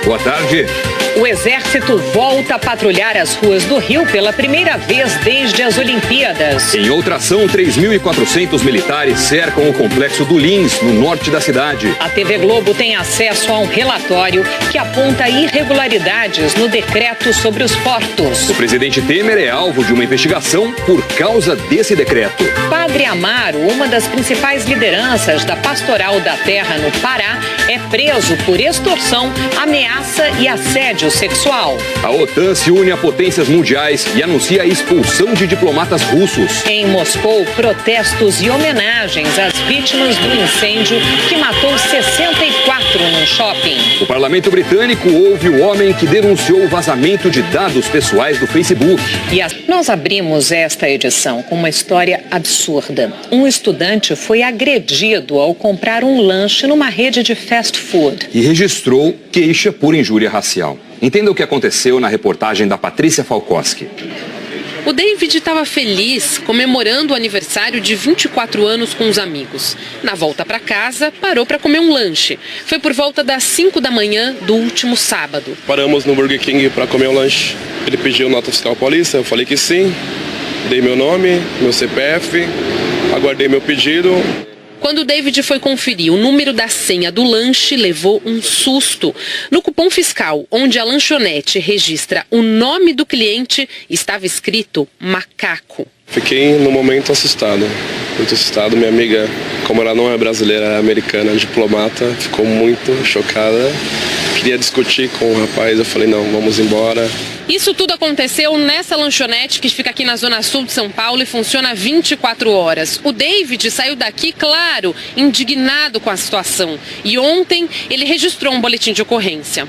Boa tarde. O Exército volta a patrulhar as ruas do Rio pela primeira vez desde as Olimpíadas. Em outra ação, 3.400 militares cercam o complexo do Lins, no norte da cidade. A TV Globo tem acesso a um relatório que aponta irregularidades no decreto sobre os portos. O presidente Temer é alvo de uma investigação por causa desse decreto. Padre Amaro, uma das principais lideranças da Pastoral da Terra no Pará, é preso por extorsão, ameaça e assédio sexual. A OTAN se une a potências mundiais e anuncia a expulsão de diplomatas russos. Em Moscou, protestos e homenagens às vítimas do incêndio que matou 64 num shopping. O parlamento britânico ouve o homem que denunciou o vazamento de dados pessoais do Facebook. Nós abrimos esta edição com uma história absurda. Um estudante foi agredido ao comprar um lanche numa rede de fast food. E registrou queixa por injúria racial. Entenda o que aconteceu na reportagem da Patrícia Falkowski. O David estava feliz, comemorando o aniversário de 24 anos com os amigos. Na volta para casa, parou para comer um lanche. Foi por volta das 5 da manhã do último sábado. Paramos no Burger King para comer um lanche. Ele pediu nota fiscal paulista, eu falei que sim. Dei meu nome, meu CPF, aguardei meu pedido. Quando o David foi conferir o número da senha do lanche, levou um susto. No cupom fiscal, onde a lanchonete registra o nome do cliente, estava escrito macaco. Fiquei no momento assustado, muito assustado. Minha amiga, como ela não é brasileira, é americana, diplomata, ficou muito chocada. Queria discutir com o rapaz, eu falei, não, vamos embora. Isso tudo aconteceu nessa lanchonete que fica aqui na zona sul de São Paulo e funciona 24 horas. O David saiu daqui, claro, indignado com a situação. E ontem ele registrou um boletim de ocorrência.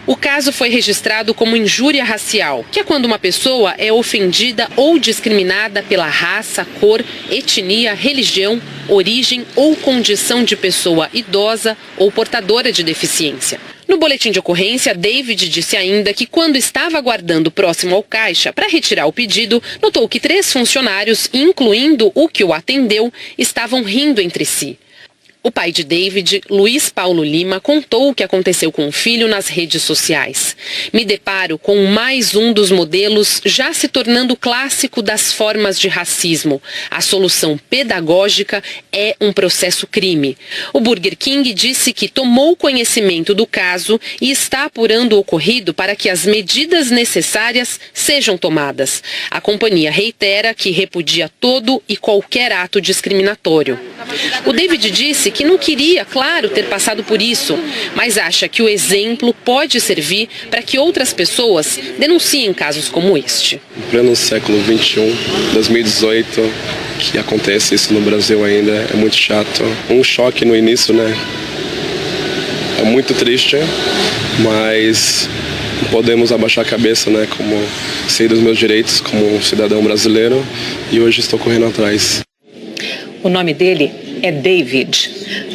O caso foi registrado como injúria racial, que é quando uma pessoa é ofendida ou discriminada pela raça, cor, etnia, religião, origem ou condição de pessoa idosa ou portadora de deficiência. No boletim de ocorrência, David disse ainda que quando estava aguardando próximo ao caixa para retirar o pedido, notou que 3 funcionários, incluindo o que o atendeu, estavam rindo entre si. O pai de David, Luiz Paulo Lima, contou o que aconteceu com o filho nas redes sociais. Me deparo com mais um dos modelos já se tornando clássico das formas de racismo. A solução pedagógica é um processo crime. O Burger King disse que tomou conhecimento do caso e está apurando o ocorrido para que as medidas necessárias sejam tomadas. A companhia reitera que repudia todo e qualquer ato discriminatório. O David disse que não queria, claro, ter passado por isso, mas acha que o exemplo pode servir para que outras pessoas denunciem casos como este. Em pleno século XXI, 2018, que acontece isso no Brasil ainda, é muito chato. Um choque no início, né? É muito triste, mas não podemos abaixar a cabeça, né? Como sei dos meus direitos como um cidadão brasileiro e hoje estou correndo atrás. O nome dele é David.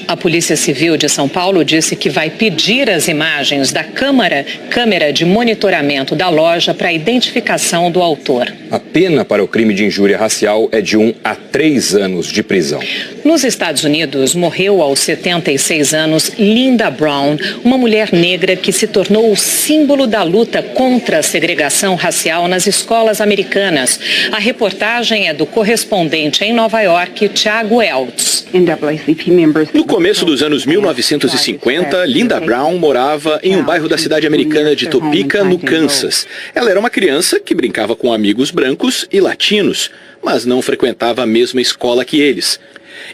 A Polícia Civil de São Paulo disse que vai pedir as imagens da câmera de monitoramento da loja para a identificação do autor. A pena para o crime de injúria racial é de 1 a 3 anos de prisão. Nos Estados Unidos, morreu aos 76 anos Linda Brown, uma mulher negra que se tornou o símbolo da luta contra a segregação racial nas escolas americanas. A reportagem é do correspondente em Nova York, Thiago Eltz. No começo dos anos 1950, Linda Brown morava em um bairro da cidade americana de Topeka, no Kansas. Ela era uma criança que brincava com amigos brancos e latinos, mas não frequentava a mesma escola que eles.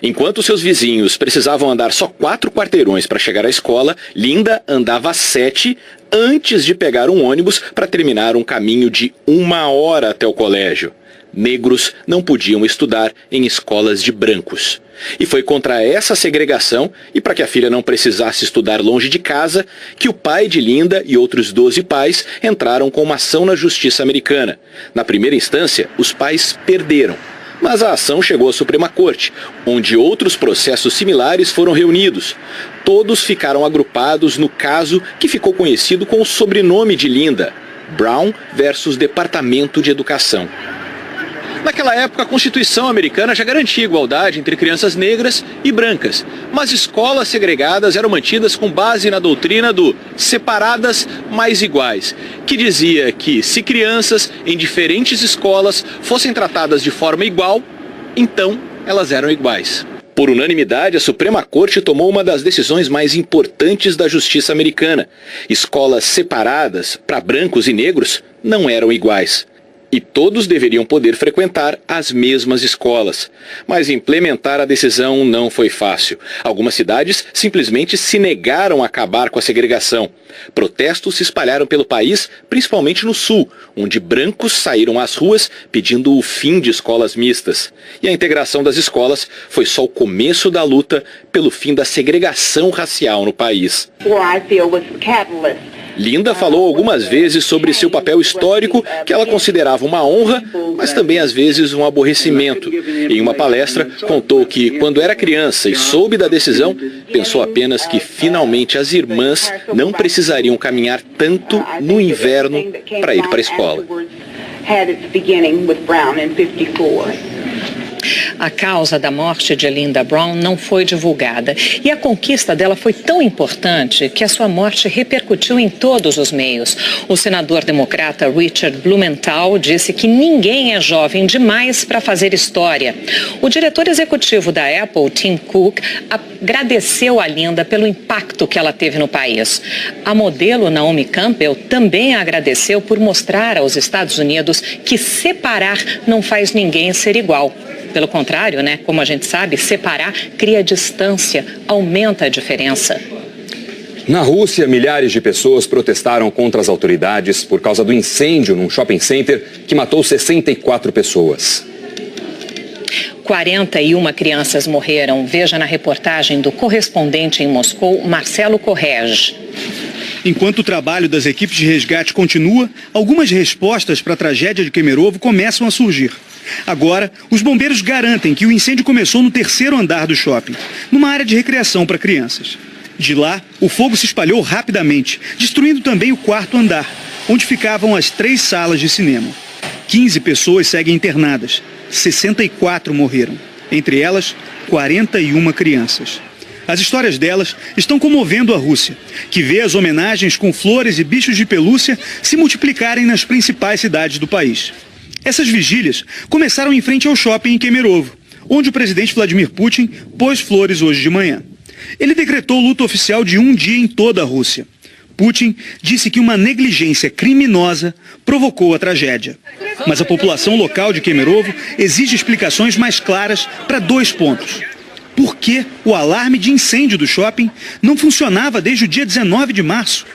Enquanto seus vizinhos precisavam andar só 4 quarteirões para chegar à escola, Linda andava 7 antes de pegar um ônibus para terminar um caminho de 1 hora até o colégio. Negros não podiam estudar em escolas de brancos. E foi contra essa segregação e para que a filha não precisasse estudar longe de casa que o pai de Linda e outros 12 pais entraram com uma ação na justiça americana. Na primeira instância, os pais perderam. Mas a ação chegou à Suprema Corte, onde outros processos similares foram reunidos. Todos ficaram agrupados no caso que ficou conhecido com o sobrenome de Linda, Brown versus Departamento de Educação. Naquela época, a Constituição americana já garantia igualdade entre crianças negras e brancas, mas escolas segregadas eram mantidas com base na doutrina do separadas, mas iguais, que dizia que se crianças em diferentes escolas fossem tratadas de forma igual, então elas eram iguais. Por unanimidade, a Suprema Corte tomou uma das decisões mais importantes da justiça americana. Escolas separadas para brancos e negros não eram iguais. E todos deveriam poder frequentar as mesmas escolas. Mas implementar a decisão não foi fácil. Algumas cidades simplesmente se negaram a acabar com a segregação. Protestos se espalharam pelo país, principalmente no sul, onde brancos saíram às ruas pedindo o fim de escolas mistas. E a integração das escolas foi só o começo da luta pelo fim da segregação racial no país. Linda falou algumas vezes sobre seu papel histórico, que ela considerava uma honra, mas também às vezes um aborrecimento. Em uma palestra, contou que quando era criança e soube da decisão, pensou apenas que finalmente as irmãs não precisariam caminhar tanto no inverno para ir para a escola. A causa da morte de Linda Brown não foi divulgada e a conquista dela foi tão importante que a sua morte repercutiu em todos os meios. O senador democrata Richard Blumenthal disse que ninguém é jovem demais para fazer história. O diretor executivo da Apple, Tim Cook, agradeceu a Linda pelo impacto que ela teve no país. A modelo Naomi Campbell também agradeceu por mostrar aos Estados Unidos que separar não faz ninguém ser igual. Pelo contrário, como a gente sabe, separar cria distância, aumenta a diferença. Na Rússia, milhares de pessoas protestaram contra as autoridades por causa do incêndio num shopping center que matou 64 pessoas. 41 crianças morreram. Veja na reportagem do correspondente em Moscou, Marcelo Correge. Enquanto o trabalho das equipes de resgate continua, algumas respostas para a tragédia de Kemerovo começam a surgir. Agora, os bombeiros garantem que o incêndio começou no 3º andar do shopping, numa área de recreação para crianças. De lá, o fogo se espalhou rapidamente, destruindo também o 4º andar, onde ficavam as 3 salas de cinema. 15 pessoas seguem internadas, 64 morreram, entre elas 41 crianças. As histórias delas estão comovendo a Rússia, que vê as homenagens com flores e bichos de pelúcia se multiplicarem nas principais cidades do país. Essas vigílias começaram em frente ao shopping em Kemerovo, onde o presidente Vladimir Putin pôs flores hoje de manhã. Ele decretou luto oficial de 1 dia em toda a Rússia. Putin disse que uma negligência criminosa provocou a tragédia. Mas a população local de Kemerovo exige explicações mais claras para 2 pontos. Por que o alarme de incêndio do shopping não funcionava desde o dia 19 de março?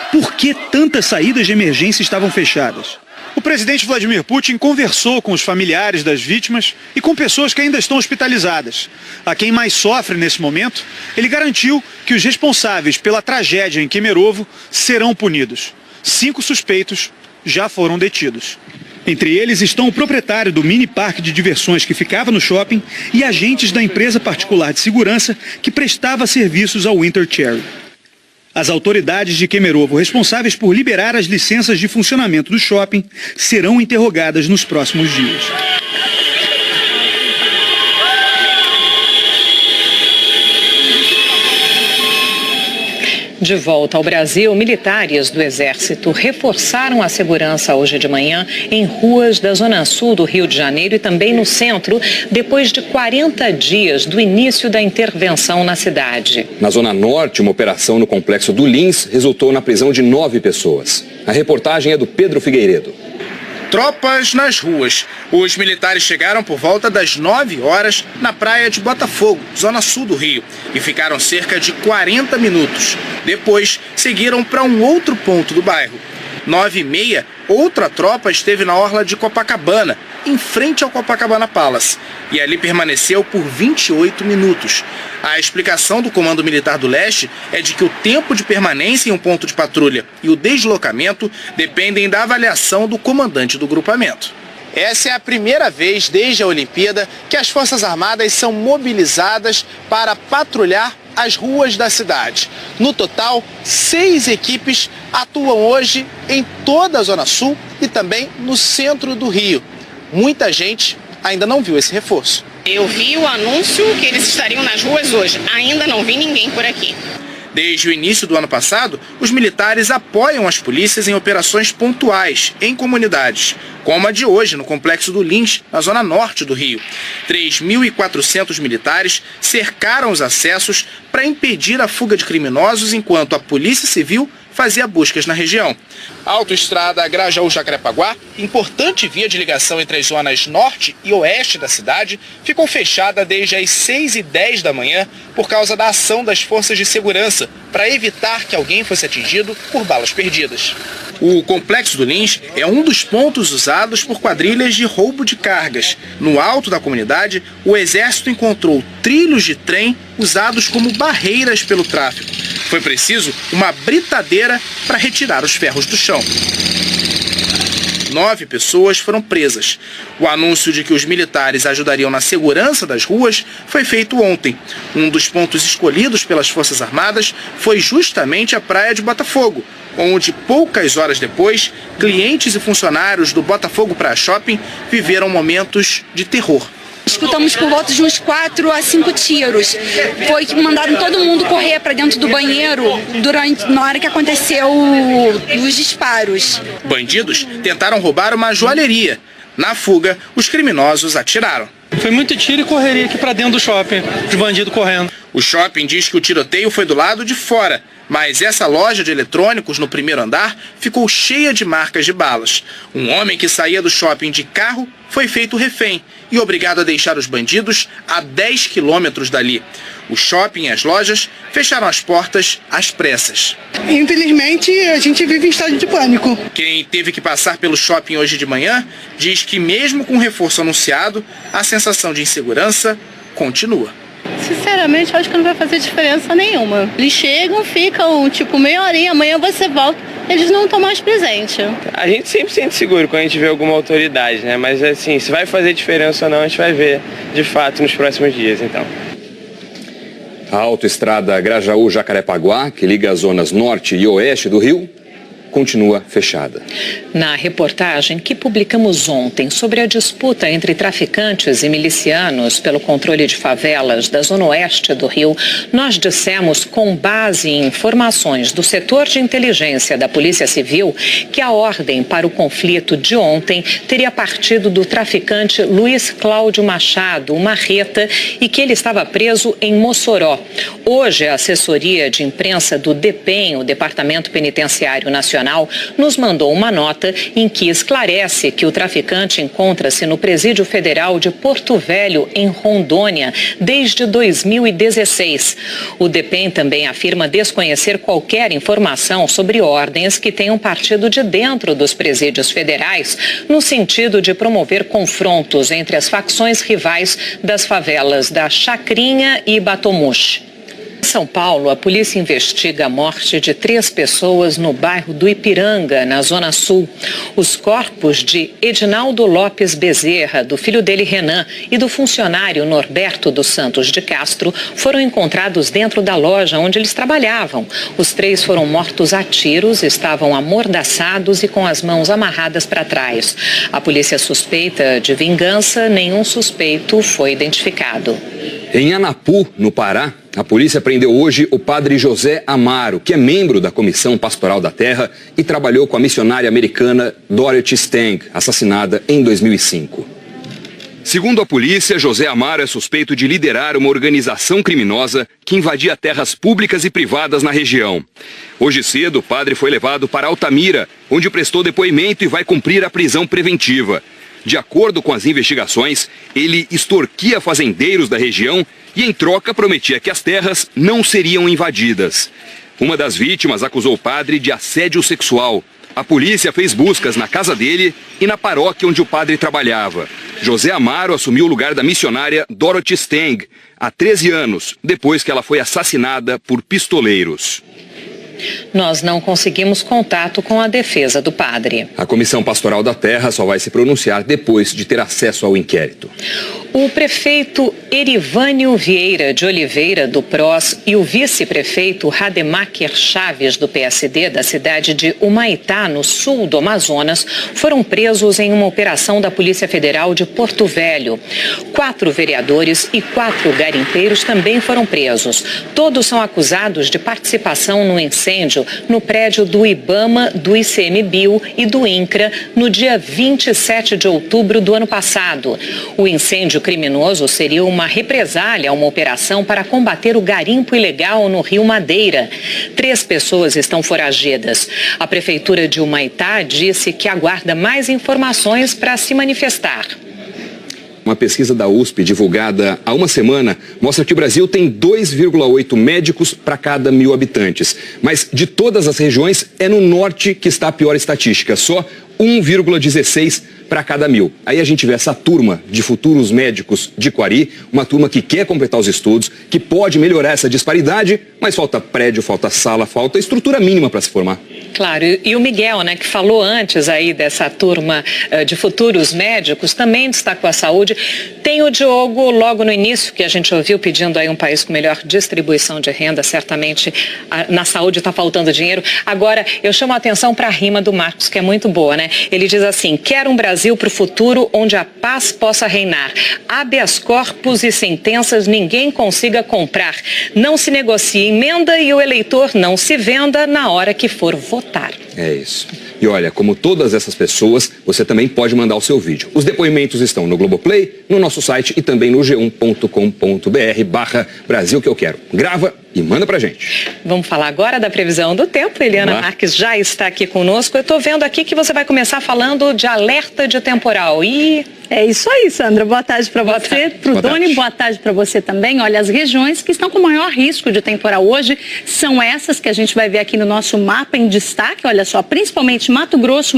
Por que tantas saídas de emergência estavam fechadas? O presidente Vladimir Putin conversou com os familiares das vítimas e com pessoas que ainda estão hospitalizadas. A quem mais sofre nesse momento, ele garantiu que os responsáveis pela tragédia em Kemerovo serão punidos. 5 suspeitos já foram detidos. Entre eles estão o proprietário do mini parque de diversões que ficava no shopping e agentes da empresa particular de segurança que prestava serviços ao Winter Cherry. As autoridades de Kemerovo responsáveis por liberar as licenças de funcionamento do shopping serão interrogadas nos próximos dias. De volta ao Brasil, militares do Exército reforçaram a segurança hoje de manhã em ruas da Zona Sul do Rio de Janeiro e também no centro, depois de 40 dias do início da intervenção na cidade. Na Zona Norte, uma operação no complexo do Lins resultou na prisão de 9 pessoas. A reportagem é do Pedro Figueiredo. Tropas nas ruas. Os militares chegaram por volta das 9 horas na praia de Botafogo, zona sul do Rio, e ficaram cerca de 40 minutos. Depois, seguiram para um outro ponto do bairro. 9h30, outra tropa esteve na orla de Copacabana, em frente ao Copacabana Palace, e ali permaneceu por 28 minutos. A explicação do Comando Militar do Leste é de que o tempo de permanência em um ponto de patrulha e o deslocamento dependem da avaliação do comandante do grupamento. Essa é a primeira vez desde a Olimpíada que as Forças Armadas são mobilizadas para patrulhar as ruas da cidade. No total, 6 equipes atuam hoje em toda a Zona Sul e também no centro do Rio. muita gente ainda não viu esse reforço. Eu vi o anúncio que eles estariam nas ruas hoje. Ainda não vi ninguém por aqui. Desde o início do ano passado, os militares apoiam as polícias em operações pontuais, em comunidades, como a de hoje, no Complexo do Lins, na zona norte do Rio. 3.400 militares cercaram os acessos para impedir a fuga de criminosos, enquanto a Polícia Civil fazia buscas na região. A autoestrada Grajaú-Jacarepaguá, importante via de ligação entre as zonas norte e oeste da cidade, ficou fechada desde as 6h10 da manhã por causa da ação das forças de segurança para evitar que alguém fosse atingido por balas perdidas. O Complexo do Lins é um dos pontos usados por quadrilhas de roubo de cargas. No alto da comunidade, o Exército encontrou trilhos de trem usados como barreiras pelo tráfego. Foi preciso uma britadeira para retirar os ferros do chão. 9 pessoas foram presas. O anúncio de que os militares ajudariam na segurança das ruas foi feito ontem. Um dos pontos escolhidos pelas Forças Armadas foi justamente a praia de Botafogo, onde poucas horas depois, clientes e funcionários do Botafogo Praia Shopping viveram momentos de terror. Escutamos por volta de uns 4 a 5 tiros. Foi que mandaram todo mundo correr para dentro do banheiro na hora que aconteceu os disparos. Bandidos tentaram roubar uma joalheria. Na fuga, os criminosos atiraram. Foi muito tiro e correria aqui para dentro do shopping, os bandidos correndo. O shopping diz que o tiroteio foi do lado de fora, mas essa loja de eletrônicos no primeiro andar ficou cheia de marcas de balas. Um homem que saía do shopping de carro foi feito refém e obrigado a deixar os bandidos a 10 quilômetros dali. O shopping e as lojas fecharam as portas às pressas. Infelizmente, a gente vive em estado de pânico. Quem teve que passar pelo shopping hoje de manhã diz que mesmo com o reforço anunciado, a sensação de insegurança continua. Sinceramente, acho que não vai fazer diferença nenhuma. Eles chegam, ficam tipo meia horinha, amanhã você volta. Eles não estão mais presentes. A gente sempre se sente seguro quando a gente vê alguma autoridade, né? Mas assim, se vai fazer diferença ou não, a gente vai ver de fato nos próximos dias, então. A autoestrada Grajaú-Jacarepaguá, que liga as zonas norte e oeste do Rio, continua fechada. Na reportagem que publicamos ontem sobre a disputa entre traficantes e milicianos pelo controle de favelas da zona oeste do Rio, nós dissemos, com base em informações do setor de inteligência da Polícia Civil, que a ordem para o conflito de ontem teria partido do traficante Luiz Cláudio Machado, o Marreta, e que ele estava preso em Mossoró. Hoje, a assessoria de imprensa do DEPEN, o Departamento Penitenciário Nacional, nos mandou uma nota em que esclarece que o traficante encontra-se no Presídio Federal de Porto Velho, em Rondônia, desde 2016. O DEPEN também afirma desconhecer qualquer informação sobre ordens que tenham partido de dentro dos presídios federais, no sentido de promover confrontos entre as facções rivais das favelas da Chacrinha e Batomuxi. Em São Paulo, a polícia investiga a morte de 3 pessoas no bairro do Ipiranga, na Zona Sul. Os corpos de Edinaldo Lopes Bezerra, do filho dele Renan, e do funcionário Norberto dos Santos de Castro foram encontrados dentro da loja onde eles trabalhavam. Os 3 foram mortos a tiros, estavam amordaçados e com as mãos amarradas para trás. A polícia suspeita de vingança, nenhum suspeito foi identificado. Em Anapu, no Pará, a polícia prendeu hoje o padre José Amaro, que é membro da Comissão Pastoral da Terra e trabalhou com a missionária americana Dorothy Stang, assassinada em 2005. Segundo a polícia, José Amaro é suspeito de liderar uma organização criminosa que invadia terras públicas e privadas na região. Hoje cedo, o padre foi levado para Altamira, onde prestou depoimento e vai cumprir a prisão preventiva. De acordo com as investigações, ele extorquia fazendeiros da região e, em troca, prometia que as terras não seriam invadidas. Uma das vítimas acusou o padre de assédio sexual. A polícia fez buscas na casa dele e na paróquia onde o padre trabalhava. José Amaro assumiu o lugar da missionária Dorothy Stang há 13 anos, depois que ela foi assassinada por pistoleiros. Nós não conseguimos contato com a defesa do padre. A Comissão Pastoral da Terra só vai se pronunciar depois de ter acesso ao inquérito. O prefeito Erivânio Vieira de Oliveira, do PROS, e o vice-prefeito Rademacher Chaves, do PSD, da cidade de Humaitá, no sul do Amazonas, foram presos em uma operação da Polícia Federal de Porto Velho. 4 vereadores e 4 garimpeiros também foram presos. Todos são acusados de participação no incêndio no prédio do IBAMA, do ICMBio e do INCRA no dia 27 de outubro do ano passado. O incêndio criminoso seria uma represália a uma operação para combater o garimpo ilegal no Rio Madeira. 3 pessoas estão foragidas. A Prefeitura de Humaitá disse que aguarda mais informações para se manifestar. Uma pesquisa da USP, divulgada há uma semana, mostra que o Brasil tem 2,8 médicos para cada 1.000 habitantes. Mas de todas as regiões, é no norte que está a pior estatística, só 1,16 para cada 1.000. Aí a gente vê essa turma de futuros médicos de Quari, uma turma que quer completar os estudos, que pode melhorar essa disparidade, mas falta prédio, falta sala, falta estrutura mínima para se formar. Claro, e o Miguel, né, que falou antes aí dessa turma de futuros médicos, também destacou a saúde. Tem o Diogo, logo no início, que a gente ouviu pedindo aí um país com melhor distribuição de renda, certamente na saúde está faltando dinheiro. Agora, eu chamo a atenção para a rima do Marcos, que é muito boa, né? Ele diz assim: quero um Brasil para o futuro onde a paz possa reinar. Habeas corpus e sentenças ninguém consiga comprar. Não se negocie emenda e o eleitor não se venda na hora que for votar. É isso. E olha, como todas essas pessoas, você também pode mandar o seu vídeo. Os depoimentos estão no Globoplay, no nosso site e também no g1.com.br/Brasil que eu quero. Grava e manda pra gente. Vamos falar agora da previsão do tempo. Eliana Marques já está aqui conosco. Eu estou vendo aqui que você vai começar falando de alerta de temporal. E é isso aí, Sandra. Boa tarde para você, para o Doni. Boa tarde para você também. Olha, as regiões que estão com maior risco de temporal hoje são essas que a gente vai ver aqui no nosso mapa em destaque. Olha só, principalmente Mato Grosso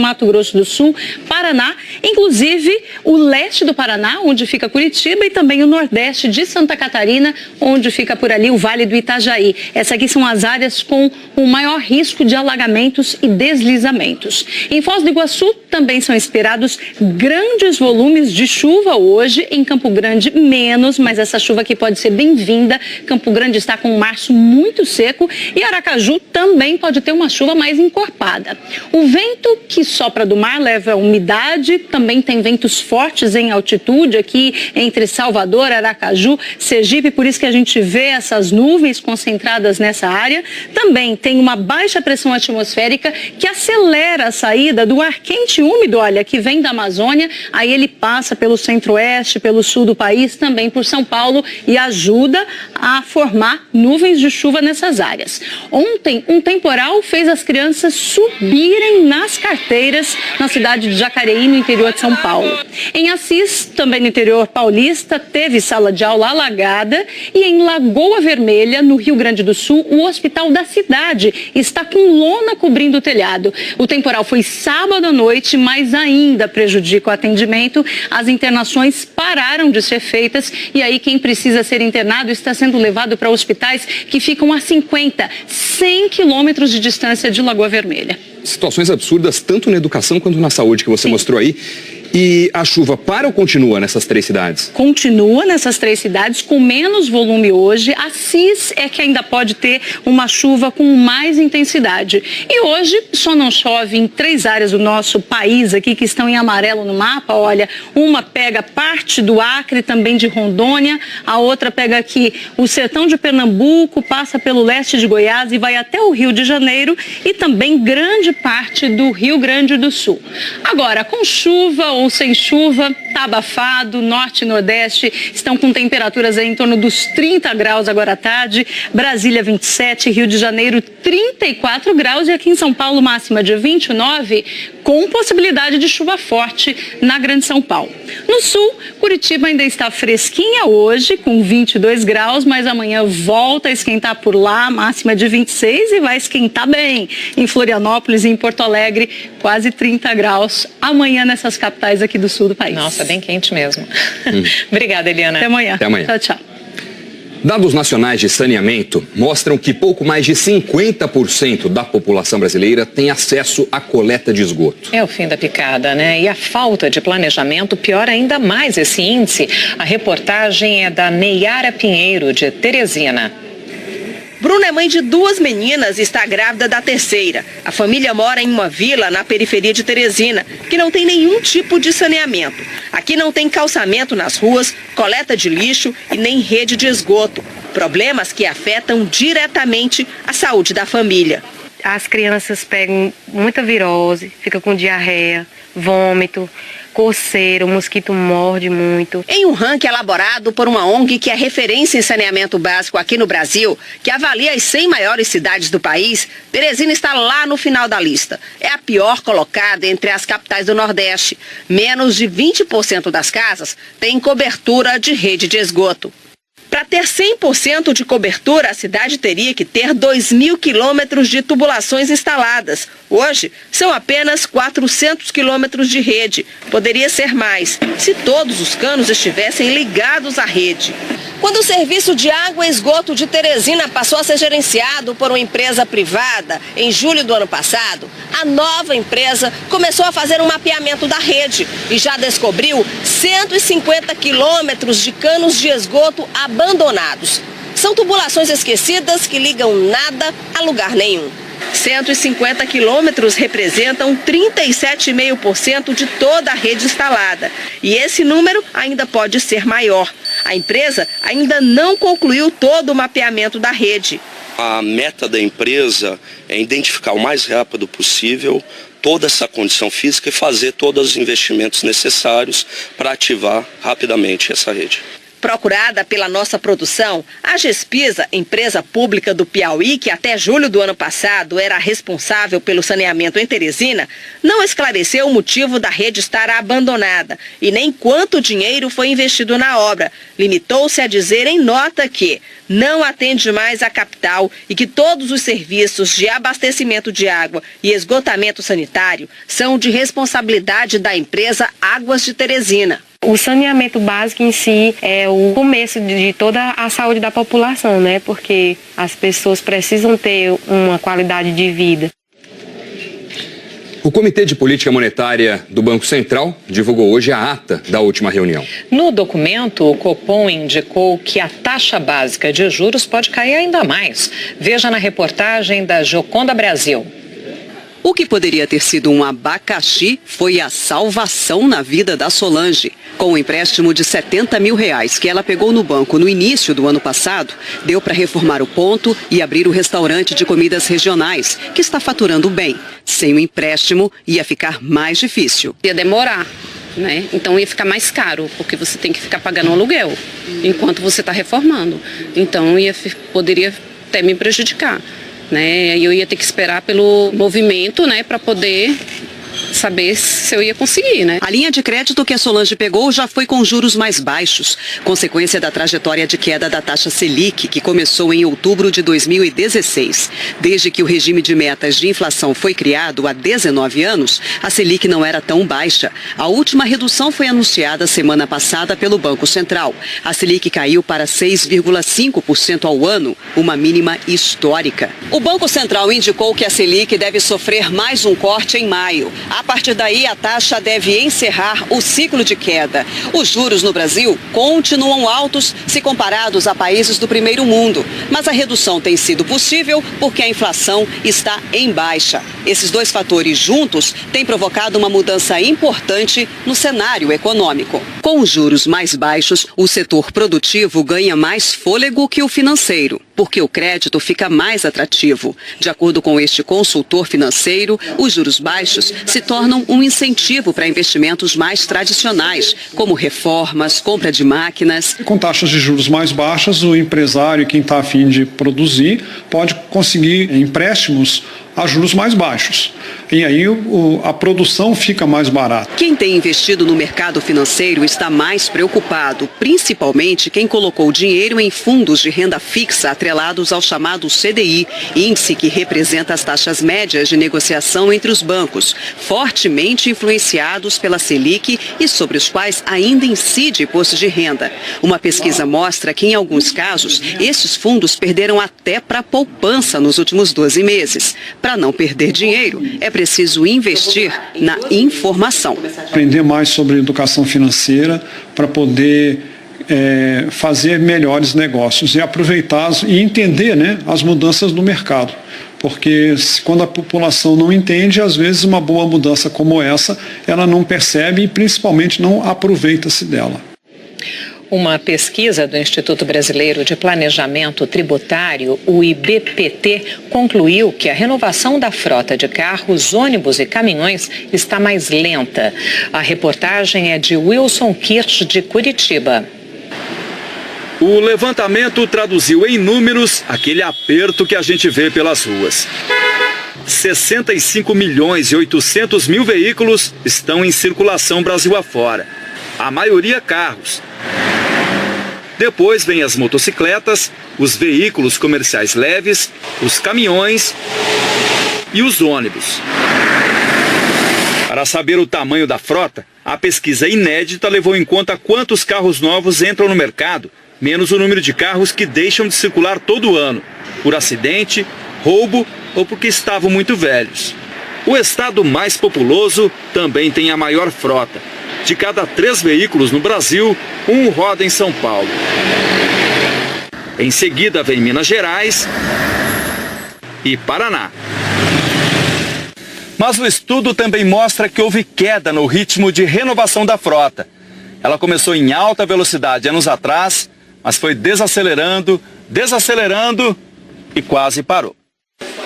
do Sul, Paraná, inclusive o leste do Paraná, onde fica Curitiba, e também o nordeste de Santa Catarina, onde fica por ali o Vale do Itajaí. Essas aqui são as áreas com o maior risco de alagamentos e deslizamentos. Em Foz do Iguaçu também são esperados grandes volumes de chuva hoje, em Campo Grande menos, mas essa chuva aqui pode ser bem-vinda. Campo Grande está com um março muito seco e Aracaju também pode ter uma chuva mais encorpada. O vento que sopra do mar leva umidade, também tem ventos fortes em altitude aqui entre Salvador, Aracaju, Sergipe, por isso que a gente vê essas nuvens concentradas nessa área. Também tem uma baixa pressão atmosférica que acelera a saída do ar quente e úmido, olha, que vem da Amazônia, aí ele passa pelo centro-oeste, pelo sul do país, também por São Paulo e ajuda a formar nuvens de chuva nessas áreas. Ontem, um temporal fez as crianças subirem nas carteiras na cidade de Jacareí, no interior de São Paulo. Em Assis, também no interior paulista, teve sala de aula alagada e em Lagoa Vermelha, no Rio Grande do Sul, o hospital da cidade está com lona cobrindo o telhado. O temporal foi sábado à noite, mas ainda prejudica o atendimento. As internações pararam de ser feitas e aí quem precisa ser internado está sendo levado para hospitais que ficam a 50, 100 quilômetros de distância de Lagoa Vermelha. Situações absurdas, tanto na educação quanto na saúde que você mostrou aí. E a chuva para ou continua nessas 3 cidades? Continua nessas 3 cidades, com menos volume hoje. Assis é que ainda pode ter uma chuva com mais intensidade. E hoje só não chove em 3 áreas do nosso país aqui, que estão em amarelo no mapa. Olha, uma pega parte do Acre, também de Rondônia. A outra pega aqui o sertão de Pernambuco, passa pelo leste de Goiás e vai até o Rio de Janeiro. E também grande parte do Rio Grande do Sul. Agora, com chuva ou sem chuva, tá abafado, norte e nordeste estão com temperaturas aí em torno dos 30 graus agora à tarde, Brasília 27, Rio de Janeiro 34 graus e aqui em São Paulo máxima de 29, com possibilidade de chuva forte na Grande São Paulo. No sul, Curitiba ainda está fresquinha hoje, com 22 graus, mas amanhã volta a esquentar por lá, máxima de 26 e vai esquentar bem. Em Florianópolis e em Porto Alegre, quase 30 graus amanhã nessas capitais aqui do sul do país. Nossa, bem quente mesmo. Obrigada, Eliana. Até amanhã. Até amanhã. Tchau, tchau. Dados nacionais de saneamento mostram que pouco mais de 50% da população brasileira tem acesso à coleta de esgoto. É o fim da picada, né? E a falta de planejamento piora ainda mais esse índice. A reportagem é da Neyara Pinheiro, de Teresina. Bruna é mãe de 2 meninas e está grávida da 3ª. A família mora em uma vila na periferia de Teresina, que não tem nenhum tipo de saneamento. Aqui não tem calçamento nas ruas, coleta de lixo e nem rede de esgoto. Problemas que afetam diretamente a saúde da família. As crianças pegam muita virose, ficam com diarreia, vômito, coceira, o mosquito morde muito. Em um ranking elaborado por uma ONG que é referência em saneamento básico aqui no Brasil, que avalia as 100 maiores cidades do país, Teresina está lá no final da lista. É a pior colocada entre as capitais do Nordeste. Menos de 20% das casas têm cobertura de rede de esgoto. Para ter 100% de cobertura, a cidade teria que ter 2.000 quilômetros de tubulações instaladas. Hoje, são apenas 400 quilômetros de rede. Poderia ser mais, se todos os canos estivessem ligados à rede. Quando o serviço de água e esgoto de Teresina passou a ser gerenciado por uma empresa privada, em julho do ano passado, a nova empresa começou a fazer um mapeamento da rede e já descobriu 150 quilômetros de canos de esgoto abandonados. São tubulações esquecidas que ligam nada a lugar nenhum. 150 quilômetros representam 37,5% de toda a rede instalada. E esse número ainda pode ser maior. A empresa ainda não concluiu todo o mapeamento da rede. A meta da empresa é identificar o mais rápido possível toda essa condição física e fazer todos os investimentos necessários para ativar rapidamente essa rede. Procurada pela nossa produção, a Gespisa, empresa pública do Piauí, que até julho do ano passado era responsável pelo saneamento em Teresina, não esclareceu o motivo da rede estar abandonada e nem quanto dinheiro foi investido na obra. Limitou-se a dizer em nota que não atende mais a capital e que todos os serviços de abastecimento de água e esgotamento sanitário são de responsabilidade da empresa Águas de Teresina. O saneamento básico em si é o começo de toda a saúde da população, né? Porque as pessoas precisam ter uma qualidade de vida. O Comitê de Política Monetária do Banco Central divulgou hoje a ata da última reunião. No documento, o Copom indicou que a taxa básica de juros pode cair ainda mais. Veja na reportagem da Gioconda Brasil. O que poderia ter sido um abacaxi foi a salvação na vida da Solange. Com o empréstimo de R$70 mil que ela pegou no banco no início do ano passado, deu para reformar o ponto e abrir o restaurante de comidas regionais, que está faturando bem. Sem o empréstimo, ia ficar mais difícil. Ia demorar, né? Então ia ficar mais caro, porque você tem que ficar pagando um aluguel enquanto você está reformando. Então poderia até me prejudicar. Né? Eu ia ter que esperar pelo movimento, né, para poder saber se eu ia conseguir, né? A linha de crédito que a Solange pegou já foi com juros mais baixos, consequência da trajetória de queda da taxa Selic, que começou em outubro de 2016. Desde que o regime de metas de inflação foi criado há 19 anos, a Selic não era tão baixa. A última redução foi anunciada semana passada pelo Banco Central. A Selic caiu para 6,5% ao ano, uma mínima histórica. O Banco Central indicou que a Selic deve sofrer mais um corte em maio. A partir daí, a taxa deve encerrar o ciclo de queda. Os juros no Brasil continuam altos se comparados a países do primeiro mundo. Mas a redução tem sido possível porque a inflação está em baixa. Esses dois fatores juntos têm provocado uma mudança importante no cenário econômico. Com os juros mais baixos, o setor produtivo ganha mais fôlego que o financeiro, porque o crédito fica mais atrativo. De acordo com este consultor financeiro, os juros baixos se tornam um incentivo para investimentos mais tradicionais, como reformas, compra de máquinas. Com taxas de juros mais baixas, o empresário, quem está a fim de produzir, pode conseguir empréstimos a juros mais baixos. E aí a produção fica mais barata. Quem tem investido no mercado financeiro está mais preocupado, principalmente quem colocou dinheiro em fundos de renda fixa atrelados ao chamado CDI, índice que representa as taxas médias de negociação entre os bancos, fortemente influenciados pela Selic e sobre os quais ainda incide imposto de renda. Uma pesquisa mostra que, em alguns casos, esses fundos perderam até para a poupança nos últimos 12 meses. Para não perder dinheiro, é preciso investir na informação. Aprender mais sobre educação financeira para poder fazer melhores negócios e aproveitar e entender, né, as mudanças no mercado. Porque quando a população não entende, às vezes uma boa mudança como essa, ela não percebe e principalmente não aproveita-se dela. Uma pesquisa do Instituto Brasileiro de Planejamento Tributário, o IBPT, concluiu que a renovação da frota de carros, ônibus e caminhões está mais lenta. A reportagem é de Wilson Kirsch, de Curitiba. O levantamento traduziu em números aquele aperto que a gente vê pelas ruas. 65 milhões e 800 mil veículos estão em circulação Brasil afora. A maioria carros. Depois vem as motocicletas, os veículos comerciais leves, os caminhões e os ônibus. Para saber o tamanho da frota, a pesquisa inédita levou em conta quantos carros novos entram no mercado, menos o número de carros que deixam de circular todo ano, por acidente, roubo ou porque estavam muito velhos. O estado mais populoso também tem a maior frota. De cada 3 veículos no Brasil, 1 roda em São Paulo. Em seguida vem Minas Gerais e Paraná. Mas o estudo também mostra que houve queda no ritmo de renovação da frota. Ela começou em alta velocidade anos atrás, mas foi desacelerando e quase parou.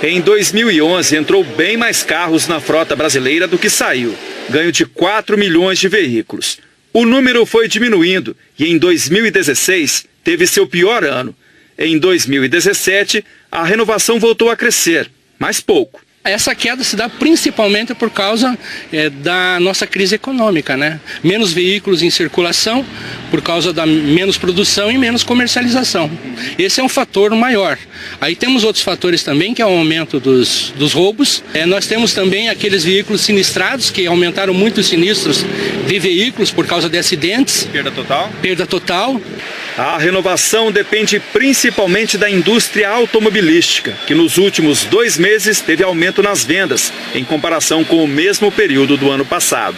Em 2011 entrou bem mais carros na frota brasileira do que saiu, ganho de 4 milhões de veículos. O número foi diminuindo e em 2016 teve seu pior ano. Em 2017 a renovação voltou a crescer, mas pouco. Essa queda se dá principalmente por causa da nossa crise econômica, né? Menos veículos em circulação, por causa da menos produção e menos comercialização. Esse é um fator maior. Aí temos outros fatores também, que é o aumento dos roubos. Nós temos também aqueles veículos sinistrados, que aumentaram muito os sinistros de veículos por causa de acidentes. Perda total? Perda total. A renovação depende principalmente da indústria automobilística, que nos últimos 2 meses teve aumento nas vendas, em comparação com o mesmo período do ano passado.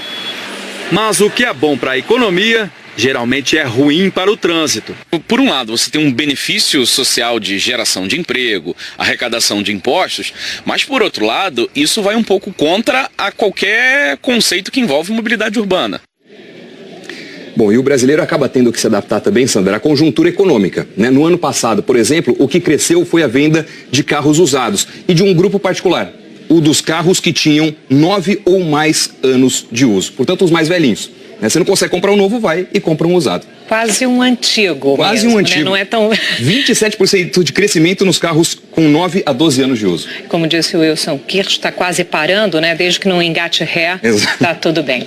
Mas o que é bom para a economia, geralmente é ruim para o trânsito. Por um lado, você tem um benefício social de geração de emprego, arrecadação de impostos, mas por outro lado, isso vai um pouco contra a qualquer conceito que envolve mobilidade urbana. Bom, e o brasileiro acaba tendo que se adaptar também, Sandra, à conjuntura econômica, né? No ano passado, por exemplo, o que cresceu foi a venda de carros usados e de um grupo particular, o dos carros que tinham 9 ou mais anos de uso, portanto os mais velhinhos. Você não consegue comprar um novo, vai e compra um usado. Quase um antigo. Quase mesmo, um antigo. Né? Não é tão... 27% de crescimento nos carros com 9 a 12 anos de uso. Como disse o Wilson Kirsch, está quase parando, né? Desde que não engate ré, está tudo bem.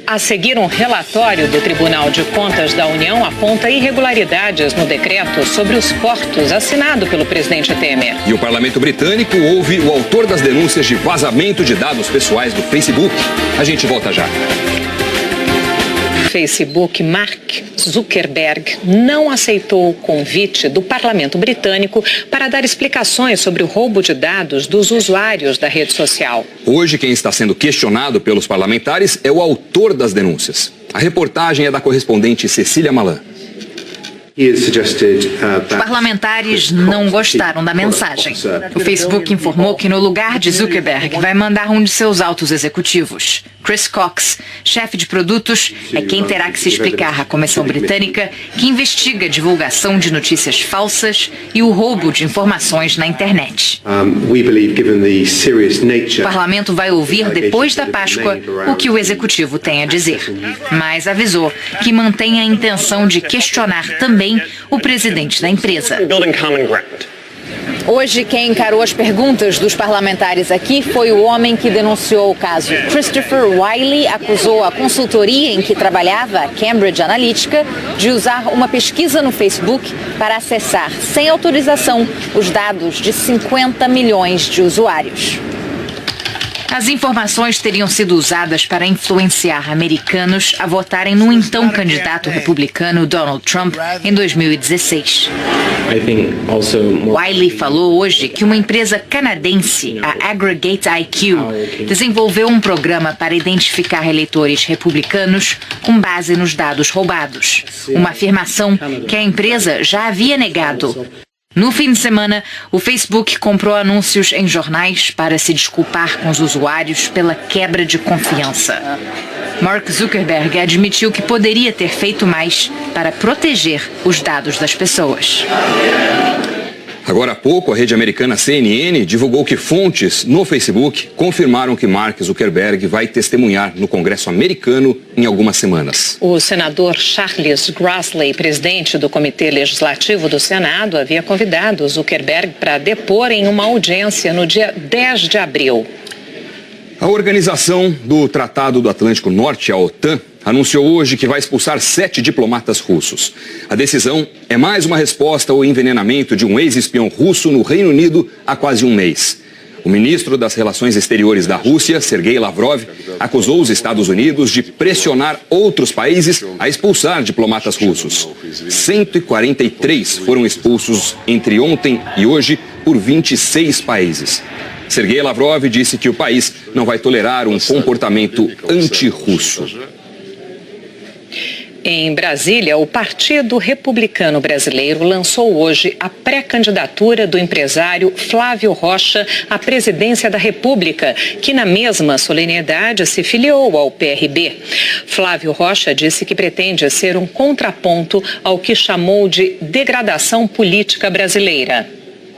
A seguir, um relatório do Tribunal de Contas da União aponta irregularidades no decreto sobre os portos assinado pelo presidente Temer. E o parlamento britânico ouve o autor das denúncias de vazamento de dados pessoais do Facebook. A gente volta já. Facebook, Mark Zuckerberg, não aceitou o convite do parlamento britânico para dar explicações sobre o roubo de dados dos usuários da rede social. Hoje, quem está sendo questionado pelos parlamentares é o autor das denúncias. A reportagem é da correspondente Cecília Malan. Os parlamentares não gostaram da mensagem. O Facebook informou que no lugar de Zuckerberg vai mandar um de seus altos executivos. Chris Cox, chefe de produtos, é quem terá que se explicar à Comissão Britânica que investiga a divulgação de notícias falsas e o roubo de informações na internet. O parlamento vai ouvir depois da Páscoa o que o executivo tem a dizer, mas avisou que mantém a intenção de questionar também o presidente da empresa. Hoje, quem encarou as perguntas dos parlamentares aqui foi o homem que denunciou o caso. Christopher Wiley acusou a consultoria em que trabalhava, a Cambridge Analytica, de usar uma pesquisa no Facebook para acessar, sem autorização, os dados de 50 milhões de usuários. As informações teriam sido usadas para influenciar americanos a votarem no então candidato republicano Donald Trump em 2016. Wiley falou hoje que uma empresa canadense, a Aggregate IQ, desenvolveu um programa para identificar eleitores republicanos com base nos dados roubados. Uma afirmação que a empresa já havia negado. No fim de semana, o Facebook comprou anúncios em jornais para se desculpar com os usuários pela quebra de confiança. Mark Zuckerberg admitiu que poderia ter feito mais para proteger os dados das pessoas. Agora há pouco, a rede americana CNN divulgou que fontes no Facebook confirmaram que Mark Zuckerberg vai testemunhar no Congresso americano em algumas semanas. O senador Charles Grassley, presidente do Comitê Legislativo do Senado, havia convidado Zuckerberg para depor em uma audiência no dia 10 de abril. A Organização do Tratado do Atlântico Norte, a OTAN, anunciou hoje que vai expulsar 7 diplomatas russos. A decisão é mais uma resposta ao envenenamento de um ex-espião russo no Reino Unido há quase um mês. O ministro das Relações Exteriores da Rússia, Sergei Lavrov, acusou os Estados Unidos de pressionar outros países a expulsar diplomatas russos. 143 foram expulsos entre ontem e hoje por 26 países. Sergei Lavrov disse que o país não vai tolerar um comportamento anti-russo. Em Brasília, o Partido Republicano Brasileiro lançou hoje a pré-candidatura do empresário Flávio Rocha à presidência da República, que na mesma solenidade se filiou ao PRB. Flávio Rocha disse que pretende ser um contraponto ao que chamou de degradação política brasileira.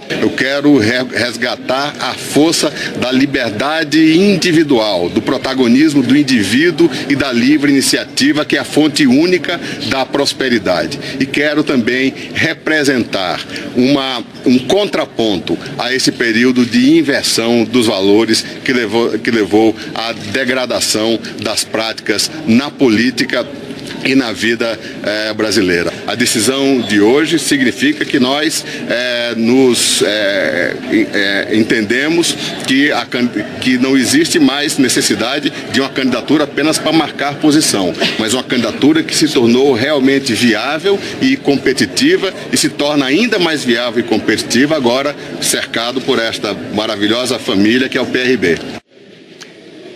Eu quero resgatar a força da liberdade individual, do protagonismo do indivíduo e da livre iniciativa, que é a fonte única da prosperidade. E quero também representar um contraponto a esse período de inversão dos valores que levou à degradação das práticas na política e na vida brasileira. A decisão de hoje significa que nós entendemos que não existe mais necessidade de uma candidatura apenas para marcar posição, mas uma candidatura que se tornou realmente viável e competitiva e se torna ainda mais viável e competitiva agora cercado por esta maravilhosa família que é o PRB.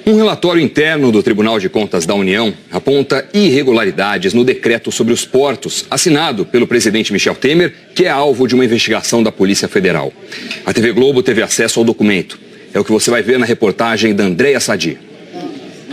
Um relatório interno do Tribunal de Contas da União aponta irregularidades no decreto sobre os portos, assinado pelo presidente Michel Temer, que é alvo de uma investigação da Polícia Federal. A TV Globo teve acesso ao documento. É o que você vai ver na reportagem da Andréa Sadi.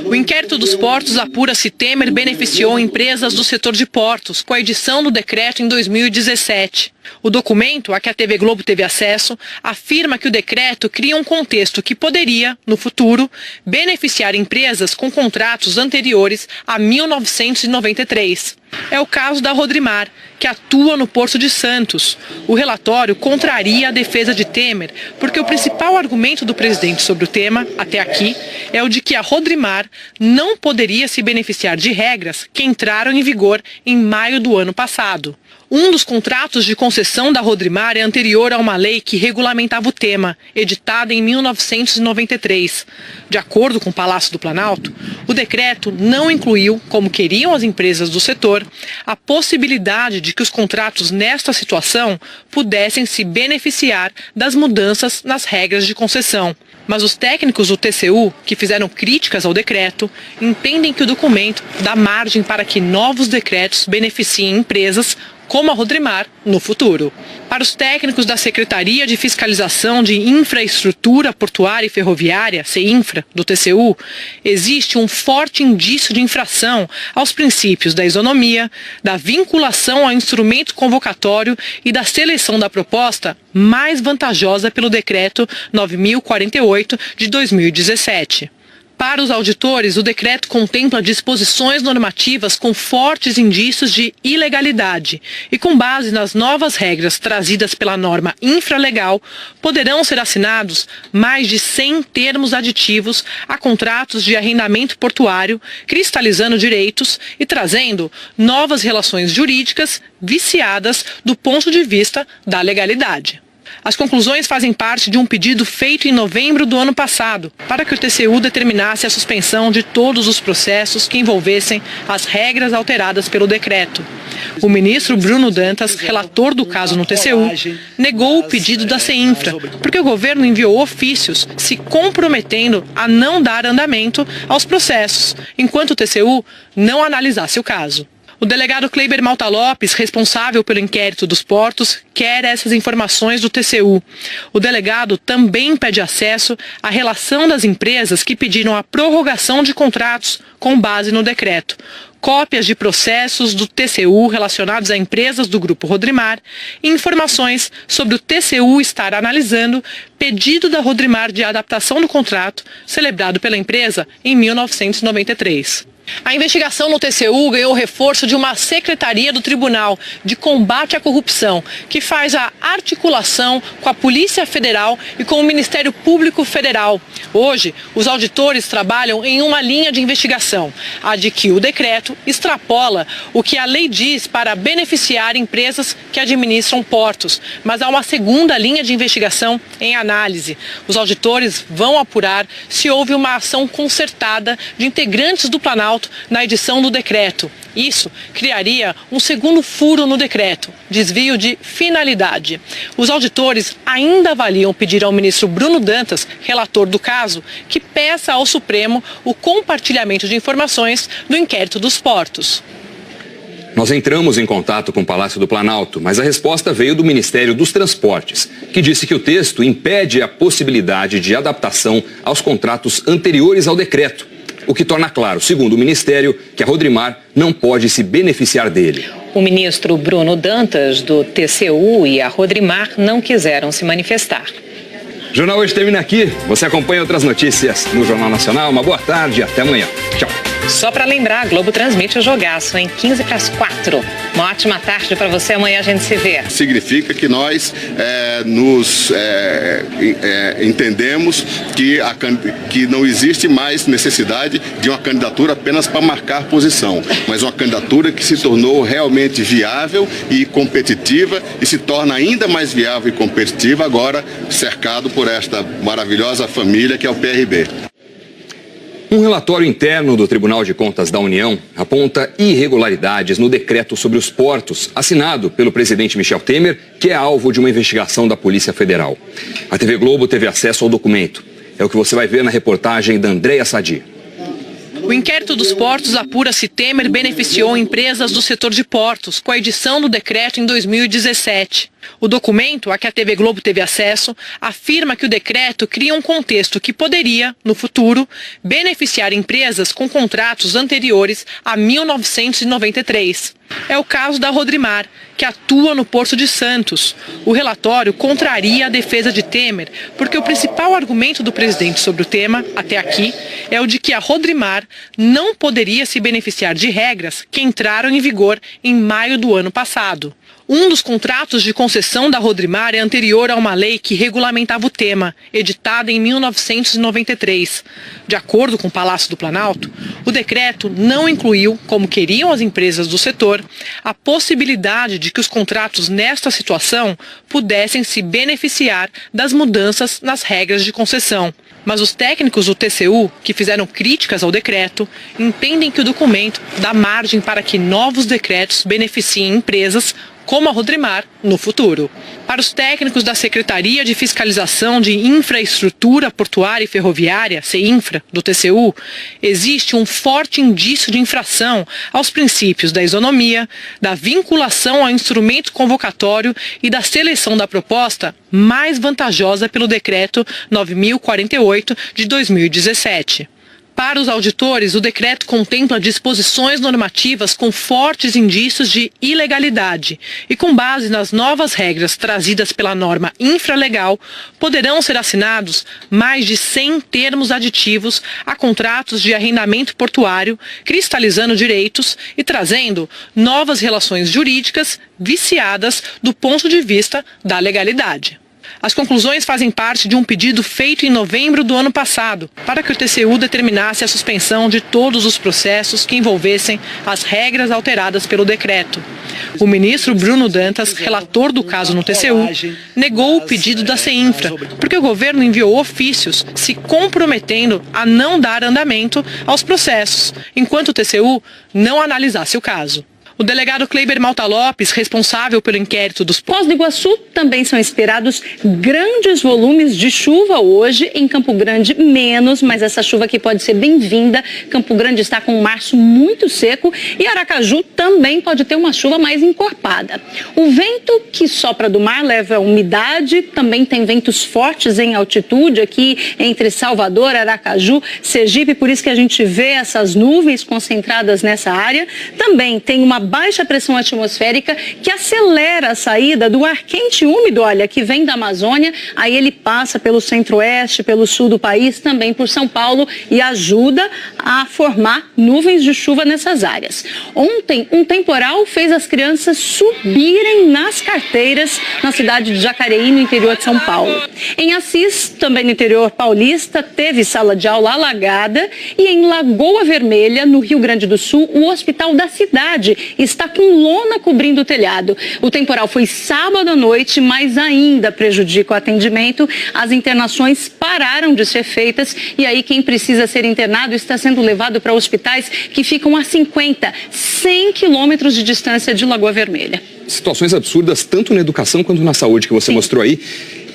O inquérito dos portos apura se Temer beneficiou empresas do setor de portos com a edição do decreto em 2017. O documento, a que a TV Globo teve acesso, afirma que o decreto cria um contexto que poderia, no futuro, beneficiar empresas com contratos anteriores a 1993. É o caso da Rodrimar, que atua no Porto de Santos. O relatório contraria a defesa de Temer, porque o principal argumento do presidente sobre o tema, até aqui, é o de que a Rodrimar não poderia se beneficiar de regras que entraram em vigor em maio do ano passado. Um dos contratos de concessão da Rodrimar é anterior a uma lei que regulamentava o tema, editada em 1993. De acordo com o Palácio do Planalto, o decreto não incluiu, como queriam as empresas do setor, a possibilidade de que os contratos nesta situação pudessem se beneficiar das mudanças nas regras de concessão. Mas os técnicos do TCU, que fizeram críticas ao decreto, entendem que o documento dá margem para que novos decretos beneficiem empresas como a Rodrimar no futuro. Para os técnicos da Secretaria de Fiscalização de Infraestrutura Portuária e Ferroviária, CEINFRA, do TCU, existe um forte indício de infração aos princípios da isonomia, da vinculação ao instrumento convocatório e da seleção da proposta mais vantajosa pelo Decreto 9.048 de 2017. Para os auditores, o decreto contempla disposições normativas com fortes indícios de ilegalidade e, com base nas novas regras trazidas pela norma infralegal, poderão ser assinados mais de 100 termos aditivos a contratos de arrendamento portuário, cristalizando direitos e trazendo novas relações jurídicas viciadas do ponto de vista da legalidade. As conclusões fazem parte de um pedido feito em novembro do ano passado para que o TCU determinasse a suspensão de todos os processos que envolvessem as regras alteradas pelo decreto. O ministro Bruno Dantas, relator do caso no TCU, negou o pedido da CEINFRA, porque o governo enviou ofícios se comprometendo a não dar andamento aos processos, enquanto o TCU não analisasse o caso. O delegado Kleiber Malta Lopes, responsável pelo inquérito dos portos, quer essas informações do TCU. O delegado também pede acesso à relação das empresas que pediram a prorrogação de contratos com base no decreto, cópias de processos do TCU relacionados a empresas do Grupo Rodrimar e informações sobre o TCU estar analisando pedido da Rodrimar de adaptação do contrato celebrado pela empresa em 1993. A investigação no TCU ganhou reforço de uma secretaria do Tribunal de Combate à Corrupção, que faz a articulação com a Polícia Federal e com o Ministério Público Federal. Hoje, os auditores trabalham em uma linha de investigação, a de que o decreto extrapola o que a lei diz para beneficiar empresas que administram portos. Mas há uma segunda linha de investigação em análise. Os auditores vão apurar se houve uma ação concertada de integrantes do Planalto na edição do decreto. Isso criaria um segundo furo no decreto, desvio de finalidade. Os auditores ainda avaliam pedir ao ministro Bruno Dantas, relator do caso, que peça ao Supremo o compartilhamento de informações do inquérito dos portos. Nós entramos em contato com o Palácio do Planalto, mas a resposta veio do Ministério dos Transportes, que disse que o texto impede a possibilidade de adaptação aos contratos anteriores ao decreto, o que torna claro, segundo o Ministério, que a Rodrimar não pode se beneficiar dele. O ministro Bruno Dantas, do TCU, e a Rodrimar não quiseram se manifestar. O Jornal Hoje termina aqui. Você acompanha outras notícias no Jornal Nacional. Uma boa tarde e até amanhã. Tchau. Só para lembrar, a Globo transmite o jogaço em 15:45. Uma ótima tarde para você. Amanhã a gente se vê. Significa que nós entendemos que não existe mais necessidade de uma candidatura apenas para marcar posição, mas uma candidatura que se tornou realmente viável e competitiva e se torna ainda mais viável e competitiva agora cercado por esta maravilhosa família que é o PRB. Um relatório interno do Tribunal de Contas da União aponta irregularidades no decreto sobre os portos, assinado pelo presidente Michel Temer, que é alvo de uma investigação da Polícia Federal. A TV Globo teve acesso ao documento. É o que você vai ver na reportagem da Andréia Sadi. O inquérito dos portos apura se Temer beneficiou empresas do setor de portos com a edição do decreto em 2017. O documento, a que a TV Globo teve acesso, afirma que o decreto cria um contexto que poderia, no futuro, beneficiar empresas com contratos anteriores a 1993. É o caso da Rodrimar, que atua no Porto de Santos. O relatório contraria a defesa de Temer, porque o principal argumento do presidente sobre o tema, até aqui, é o de que a Rodrimar não poderia se beneficiar de regras que entraram em vigor em maio do ano passado. Um dos contratos de concessão da Rodrimar é anterior a uma lei que regulamentava o tema, editada em 1993. De acordo com o Palácio do Planalto, o decreto não incluiu, como queriam as empresas do setor, a possibilidade de que os contratos nesta situação pudessem se beneficiar das mudanças nas regras de concessão. Mas os técnicos do TCU, que fizeram críticas ao decreto, entendem que o documento dá margem para que novos decretos beneficiem empresas como a Rodrimar no futuro. Para os técnicos da Secretaria de Fiscalização de Infraestrutura Portuária e Ferroviária, CEINFRA, do TCU, existe um forte indício de infração aos princípios da isonomia, da vinculação ao instrumento convocatório e da seleção da proposta mais vantajosa pelo Decreto 9.048 de 2017. Para os auditores, o decreto contempla disposições normativas com fortes indícios de ilegalidade e, com base nas novas regras trazidas pela norma infralegal, poderão ser assinados mais de 100 termos aditivos a contratos de arrendamento portuário, cristalizando direitos e trazendo novas relações jurídicas viciadas do ponto de vista da legalidade. As conclusões fazem parte de um pedido feito em novembro do ano passado para que o TCU determinasse a suspensão de todos os processos que envolvessem as regras alteradas pelo decreto. O ministro Bruno Dantas, relator do caso no TCU, negou o pedido da CEINFRA, porque o governo enviou ofícios se comprometendo a não dar andamento aos processos, enquanto o TCU não analisasse o caso. O delegado Kleiber Malta Lopes, responsável pelo inquérito dos Foz do Iguaçu, também são esperados grandes volumes de chuva hoje. Em Campo Grande, menos, mas essa chuva aqui pode ser bem-vinda. Campo Grande está com um março muito seco e Aracaju também pode ter uma chuva mais encorpada. O vento que sopra do mar leva umidade, também tem ventos fortes em altitude aqui entre Salvador, Aracaju, Sergipe, por isso que a gente vê essas nuvens concentradas nessa área. Também tem uma baixa pressão atmosférica que acelera a saída do ar quente e úmido, olha, que vem da Amazônia, aí ele passa pelo centro-oeste, pelo sul do país, também por São Paulo e ajuda a formar nuvens de chuva nessas áreas. Ontem, um temporal fez as crianças subirem nas carteiras na cidade de Jacareí, no interior de São Paulo. Em Assis, também no interior paulista, teve sala de aula alagada e em Lagoa Vermelha, no Rio Grande do Sul, o hospital da cidade está com lona cobrindo o telhado. O temporal foi sábado à noite, mas ainda prejudica o atendimento. As internações pararam de ser feitas e aí quem precisa ser internado está sendo levado para hospitais que ficam a 50, 100 quilômetros de distância de Lagoa Vermelha. Situações absurdas tanto na educação quanto na saúde que você mostrou aí.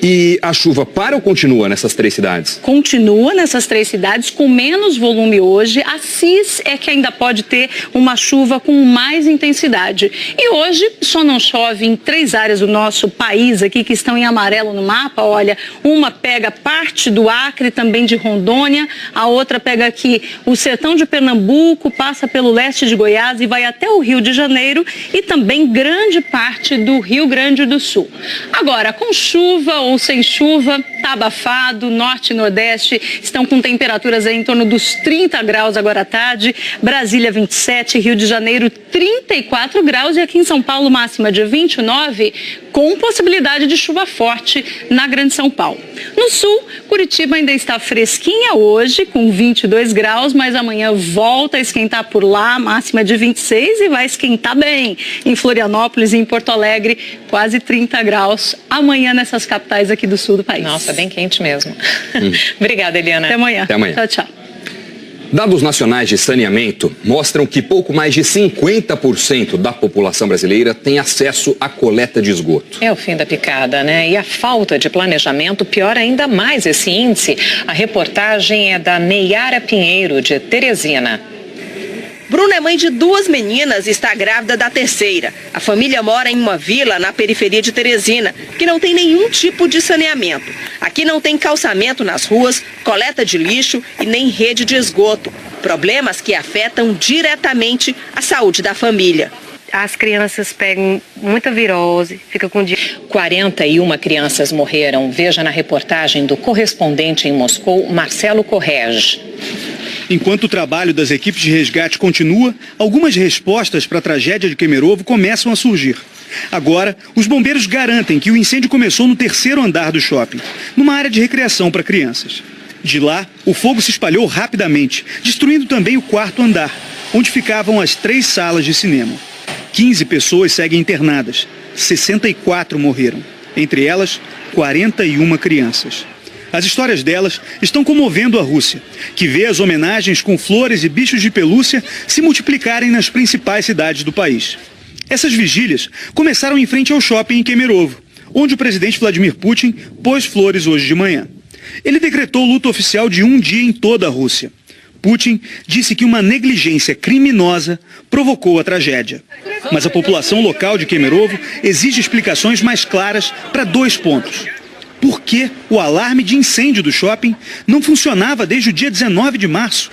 E a chuva para ou continua nessas 3 cidades? Continua nessas 3 cidades, com menos volume hoje. Assis é que ainda pode ter uma chuva com mais intensidade. E hoje só não chove em 3 áreas do nosso país aqui, que estão em amarelo no mapa. Olha, uma pega parte do Acre, também de Rondônia. A outra pega aqui o sertão de Pernambuco, passa pelo leste de Goiás e vai até o Rio de Janeiro. E também grande parte do Rio Grande do Sul. Agora, com chuva ou sem chuva, tá abafado, norte e nordeste estão com temperaturas aí em torno dos 30 graus agora à tarde, Brasília 27, Rio de Janeiro 34 graus e aqui em São Paulo máxima de 29, com possibilidade de chuva forte na Grande São Paulo. No sul, Curitiba ainda está fresquinha hoje, com 22 graus, mas amanhã volta a esquentar por lá, máxima de 26 e vai esquentar bem. Em Florianópolis e em Porto Alegre, quase 30 graus amanhã nessas capitais aqui do sul do país. Nossa, bem quente mesmo. Obrigada, Eliana. Até amanhã. Até amanhã. Tchau, tchau. Dados nacionais de saneamento mostram que pouco mais de 50% da população brasileira tem acesso à coleta de esgoto. É o fim da picada, né? E a falta de planejamento piora ainda mais esse índice. A reportagem é da Neyara Pinheiro, de Teresina. Bruna é mãe de 2 meninas e está grávida da 3ª. A família mora em uma vila na periferia de Teresina, que não tem nenhum tipo de saneamento. Aqui não tem calçamento nas ruas, coleta de lixo e nem rede de esgoto. Problemas que afetam diretamente a saúde da família. As crianças pegam muita virose, fica com 41 crianças morreram. Veja na reportagem do correspondente em Moscou, Marcelo Correge. Enquanto o trabalho das equipes de resgate continua, algumas respostas para a tragédia de Kemerovo começam a surgir. Agora, os bombeiros garantem que o incêndio começou no 3º andar do shopping, numa área de recreação para crianças. De lá, o fogo se espalhou rapidamente, destruindo também o 4º andar, onde ficavam as 3 salas de cinema. 15 pessoas seguem internadas, 64 morreram, entre elas 41 crianças. As histórias delas estão comovendo a Rússia, que vê as homenagens com flores e bichos de pelúcia se multiplicarem nas principais cidades do país. Essas vigílias começaram em frente ao shopping em Kemerovo, onde o presidente Vladimir Putin pôs flores hoje de manhã. Ele decretou luto oficial de 1 dia em toda a Rússia. Putin disse que uma negligência criminosa provocou a tragédia. Mas a população local de Kemerovo exige explicações mais claras para 2 pontos. Por que o alarme de incêndio do shopping não funcionava desde o dia 19 de março?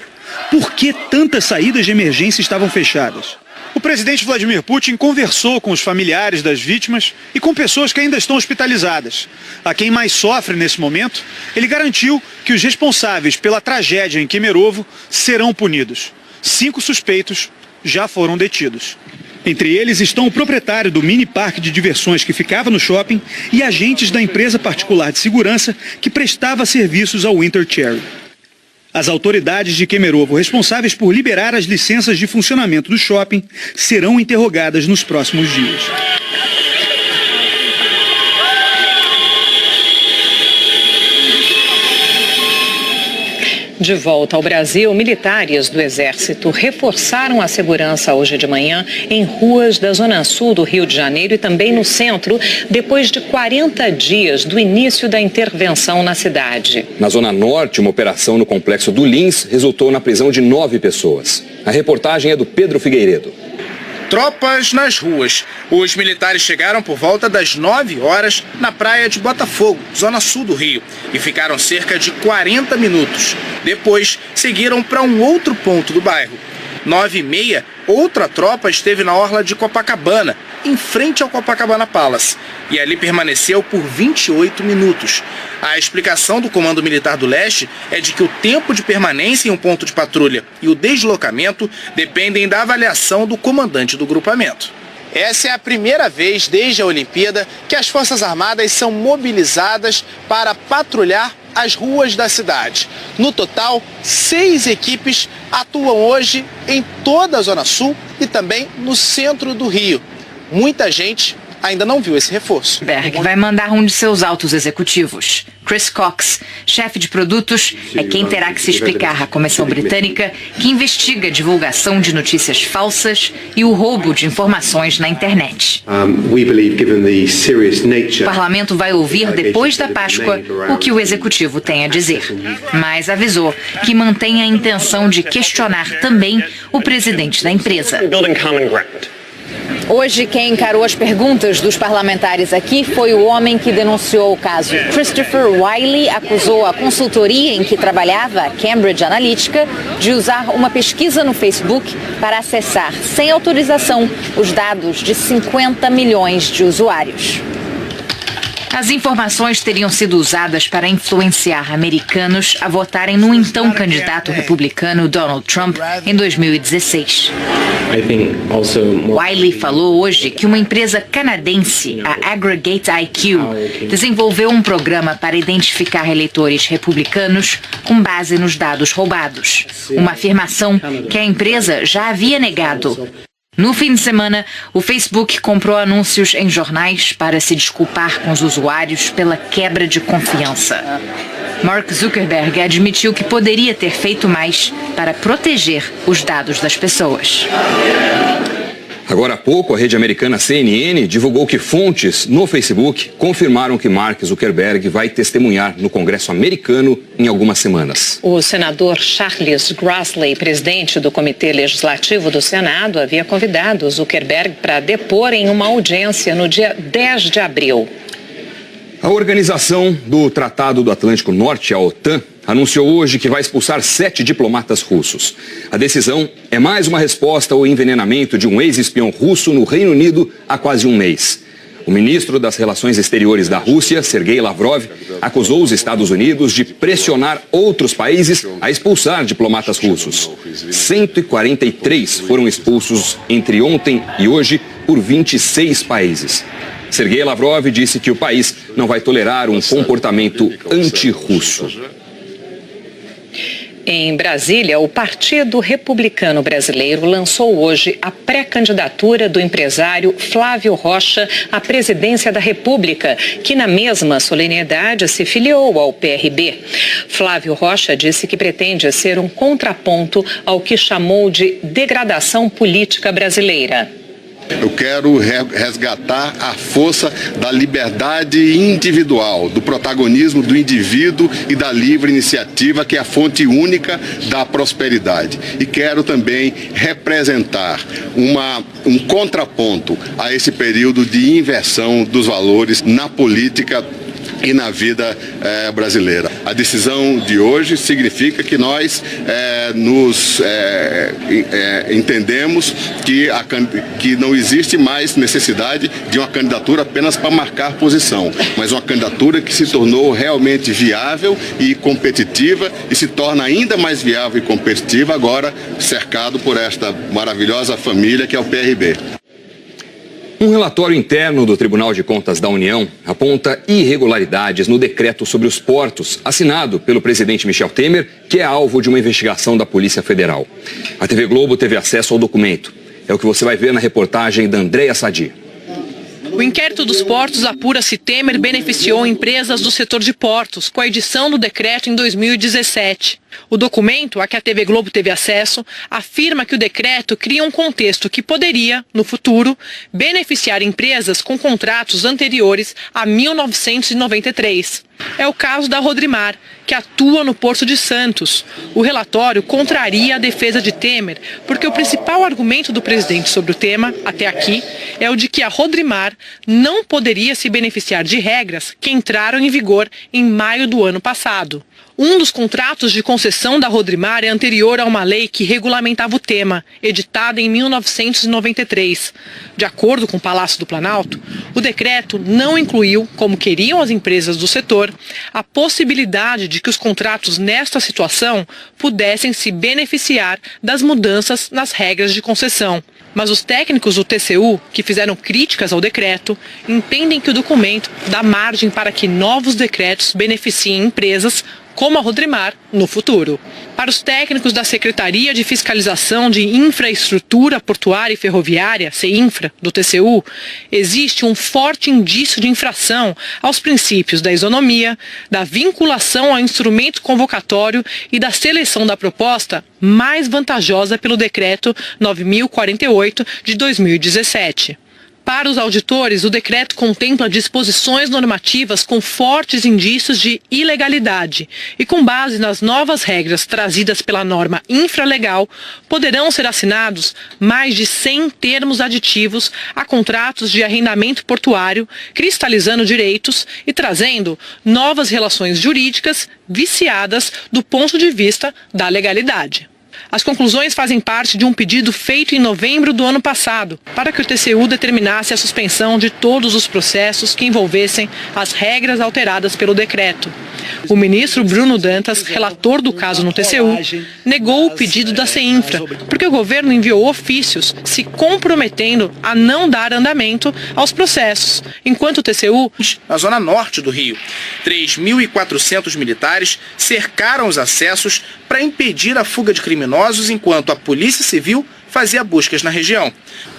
por que tantas saídas de emergência estavam fechadas. O presidente Vladimir Putin conversou com os familiares das vítimas e com pessoas que ainda estão hospitalizadas. A quem mais sofre nesse momento, ele garantiu que os responsáveis pela tragédia em Kemerovo serão punidos. 5 suspeitos já foram detidos. Entre eles estão o proprietário do mini parque de diversões que ficava no shopping e agentes da empresa particular de segurança que prestava serviços ao Winter Cherry. As autoridades de Kemerovo responsáveis por liberar as licenças de funcionamento do shopping serão interrogadas nos próximos dias. De volta ao Brasil, militares do Exército reforçaram a segurança hoje de manhã em ruas da Zona Sul do Rio de Janeiro e também no centro, depois de 40 dias do início da intervenção na cidade. Na Zona Norte, uma operação no complexo do Lins resultou na prisão de 9 pessoas. A reportagem é do Pedro Figueiredo. Tropas nas ruas. Os militares chegaram por volta das 9 horas na praia de Botafogo, zona sul do Rio, e ficaram cerca de 40 minutos. Depois, seguiram para um outro ponto do bairro. 9h30, outra tropa esteve na orla de Copacabana, em frente ao Copacabana Palace, e ali permaneceu por 28 minutos. A explicação do Comando Militar do Leste é de que o tempo de permanência em um ponto de patrulha e o deslocamento dependem da avaliação do comandante do grupamento. Essa é a primeira vez desde a Olimpíada que as Forças Armadas são mobilizadas para patrulhar as ruas da cidade. No total, 6 equipes atuam hoje em toda a Zona Sul e também no centro do Rio. Muita gente ainda não viu esse reforço. Berg vai mandar um de seus altos executivos. Chris Cox, chefe de produtos, é quem terá que se explicar à Comissão Britânica que investiga a divulgação de notícias falsas e o roubo de informações na internet. O parlamento vai ouvir depois da Páscoa o que o executivo tem a dizer, mas avisou que mantém a intenção de questionar também o presidente da empresa. Hoje, quem encarou as perguntas dos parlamentares aqui foi o homem que denunciou o caso. Christopher Wylie acusou a consultoria em que trabalhava, a Cambridge Analytica, de usar uma pesquisa no Facebook para acessar, sem autorização, os dados de 50 milhões de usuários. As informações teriam sido usadas para influenciar americanos a votarem no então candidato republicano Donald Trump em 2016. Wylie falou hoje que uma empresa canadense, a Aggregate IQ, desenvolveu um programa para identificar eleitores republicanos com base nos dados roubados. Uma afirmação que a empresa já havia negado. No fim de semana, o Facebook comprou anúncios em jornais para se desculpar com os usuários pela quebra de confiança. Mark Zuckerberg admitiu que poderia ter feito mais para proteger os dados das pessoas. Agora há pouco, a rede americana CNN divulgou que fontes no Facebook confirmaram que Mark Zuckerberg vai testemunhar no Congresso americano em algumas semanas. O senador Charles Grassley, presidente do Comitê Legislativo do Senado, havia convidado Zuckerberg para depor em uma audiência no dia 10 de abril. A Organização do Tratado do Atlântico Norte, a OTAN, anunciou hoje que vai expulsar 7 diplomatas russos. A decisão é mais uma resposta ao envenenamento de um ex-espião russo no Reino Unido há quase um mês. O ministro das Relações Exteriores da Rússia, Sergei Lavrov, acusou os Estados Unidos de pressionar outros países a expulsar diplomatas russos. 143 foram expulsos entre ontem e hoje por 26 países. Sergei Lavrov disse que o país não vai tolerar um comportamento anti-russo. Em Brasília, o Partido Republicano Brasileiro lançou hoje a pré-candidatura do empresário Flávio Rocha à presidência da República, que na mesma solenidade se filiou ao PRB. Flávio Rocha disse que pretende ser um contraponto ao que chamou de degradação política brasileira. Eu quero resgatar a força da liberdade individual, do protagonismo do indivíduo e da livre iniciativa, que é a fonte única da prosperidade. E quero também representar um contraponto a esse período de inversão dos valores na política e na vida brasileira. A decisão de hoje significa que nós entendemos que não existe mais necessidade de uma candidatura apenas para marcar posição, mas uma candidatura que se tornou realmente viável e competitiva e se torna ainda mais viável e competitiva agora cercado por esta maravilhosa família que é o PRB. Um relatório interno do Tribunal de Contas da União aponta irregularidades no decreto sobre os portos, assinado pelo presidente Michel Temer, que é alvo de uma investigação da Polícia Federal. A TV Globo teve acesso ao documento. É o que você vai ver na reportagem da Andréia Sadi. O inquérito dos portos apura se Temer beneficiou empresas do setor de portos com a edição do decreto em 2017. O documento, a que a TV Globo teve acesso, afirma que o decreto cria um contexto que poderia, no futuro, beneficiar empresas com contratos anteriores a 1993. É o caso da Rodrimar, que atua no Porto de Santos. O relatório contraria a defesa de Temer, porque o principal argumento do presidente sobre o tema, até aqui, é o de que a Rodrimar não poderia se beneficiar de regras que entraram em vigor em maio do ano passado. Um dos contratos de concessão da Rodrimar é anterior a uma lei que regulamentava o tema, editada em 1993. De acordo com o Palácio do Planalto, o decreto não incluiu, como queriam as empresas do setor, a possibilidade de que os contratos nesta situação pudessem se beneficiar das mudanças nas regras de concessão. Mas os técnicos do TCU, que fizeram críticas ao decreto, entendem que o documento dá margem para que novos decretos beneficiem empresas como a Rodrimar no futuro. Para os técnicos da Secretaria de Fiscalização de Infraestrutura Portuária e Ferroviária, CEINFRA, do TCU, existe um forte indício de infração aos princípios da isonomia, da vinculação ao instrumento convocatório e da seleção da proposta mais vantajosa pelo Decreto 9.048 de 2017. Para os auditores, o decreto contempla disposições normativas com fortes indícios de ilegalidade e, com base nas novas regras trazidas pela norma infralegal, poderão ser assinados mais de 100 termos aditivos a contratos de arrendamento portuário, cristalizando direitos e trazendo novas relações jurídicas viciadas do ponto de vista da legalidade. As conclusões fazem parte de um pedido feito em novembro do ano passado, para que o TCU determinasse a suspensão de todos os processos que envolvessem as regras alteradas pelo decreto. O ministro Bruno Dantas, relator do caso no TCU, negou o pedido da CEINFRA, porque o governo enviou ofícios se comprometendo a não dar andamento aos processos, enquanto o TCU... Na zona norte do Rio, 3.400 militares cercaram os acessos para impedir a fuga de criminosos enquanto a Polícia Civil fazia buscas na região.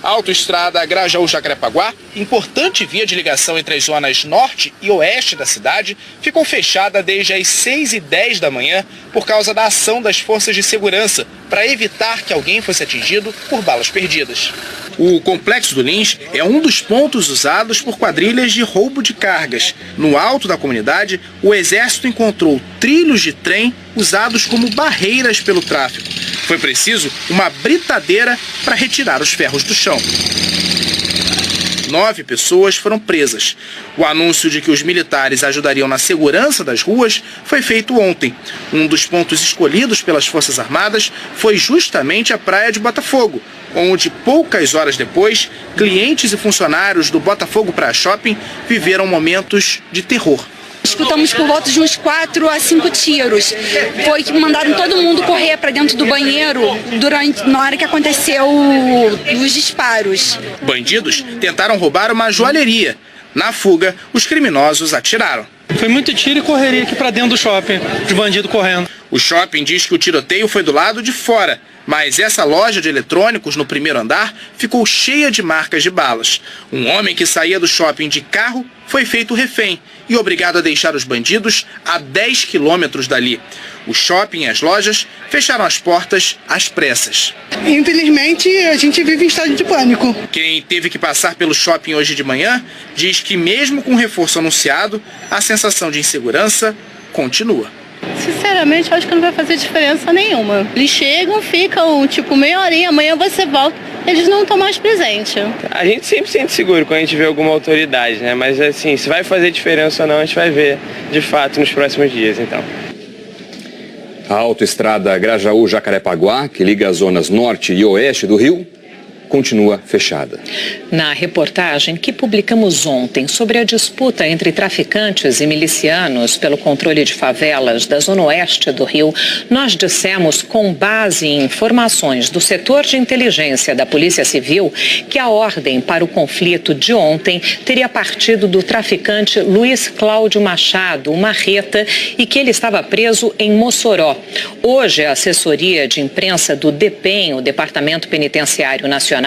A autoestrada Grajaú-Jacarepaguá, importante via de ligação entre as zonas norte e oeste da cidade, ficou fechada desde as 6h10 da manhã por causa da ação das forças de segurança para evitar que alguém fosse atingido por balas perdidas. O Complexo do Lins é um dos pontos usados por quadrilhas de roubo de cargas. No alto da comunidade, o Exército encontrou trilhos de trem usados como barreiras pelo tráfego. Foi preciso uma britadeira para retirar os ferros do chão. 9 pessoas foram presas. O anúncio de que os militares ajudariam na segurança das ruas foi feito ontem. Um dos pontos escolhidos pelas Forças Armadas foi justamente a praia de Botafogo, onde poucas horas depois, clientes e funcionários do Botafogo Praia Shopping viveram momentos de terror. Escutamos por volta de uns 4 a 5 tiros. Foi que mandaram todo mundo correr para dentro do banheiro na hora que aconteceu os disparos. Bandidos tentaram roubar uma joalheria. Na fuga, os criminosos atiraram. Foi muito tiro e correria aqui para dentro do shopping, os bandidos correndo. O shopping diz que o tiroteio foi do lado de fora, mas essa loja de eletrônicos no primeiro andar ficou cheia de marcas de balas. Um homem que saía do shopping de carro foi feito refém e obrigado a deixar os bandidos a 10 quilômetros dali. O shopping e as lojas fecharam as portas às pressas. Infelizmente, a gente vive em estado de pânico. Quem teve que passar pelo shopping hoje de manhã diz que mesmo com o reforço anunciado, a sensação de insegurança continua. Sinceramente, eu acho que não vai fazer diferença nenhuma. Eles chegam, ficam tipo meia horinha, amanhã você volta. eles não estão mais presentes. A gente sempre se sente seguro quando a gente vê alguma autoridade, né? Mas assim, se vai fazer diferença ou não, a gente vai ver de fato nos próximos dias, então. A autoestrada Grajaú-Jacarepaguá, que liga as zonas norte e oeste do Rio, continua fechada. Na reportagem que publicamos ontem sobre a disputa entre traficantes e milicianos pelo controle de favelas da zona oeste do Rio, nós dissemos, com base em informações do setor de inteligência da Polícia Civil, que a ordem para o conflito de ontem teria partido do traficante Luiz Cláudio Machado, o Marreta, e que ele estava preso em Mossoró. Hoje, a assessoria de imprensa do DEPEN, o Departamento Penitenciário Nacional,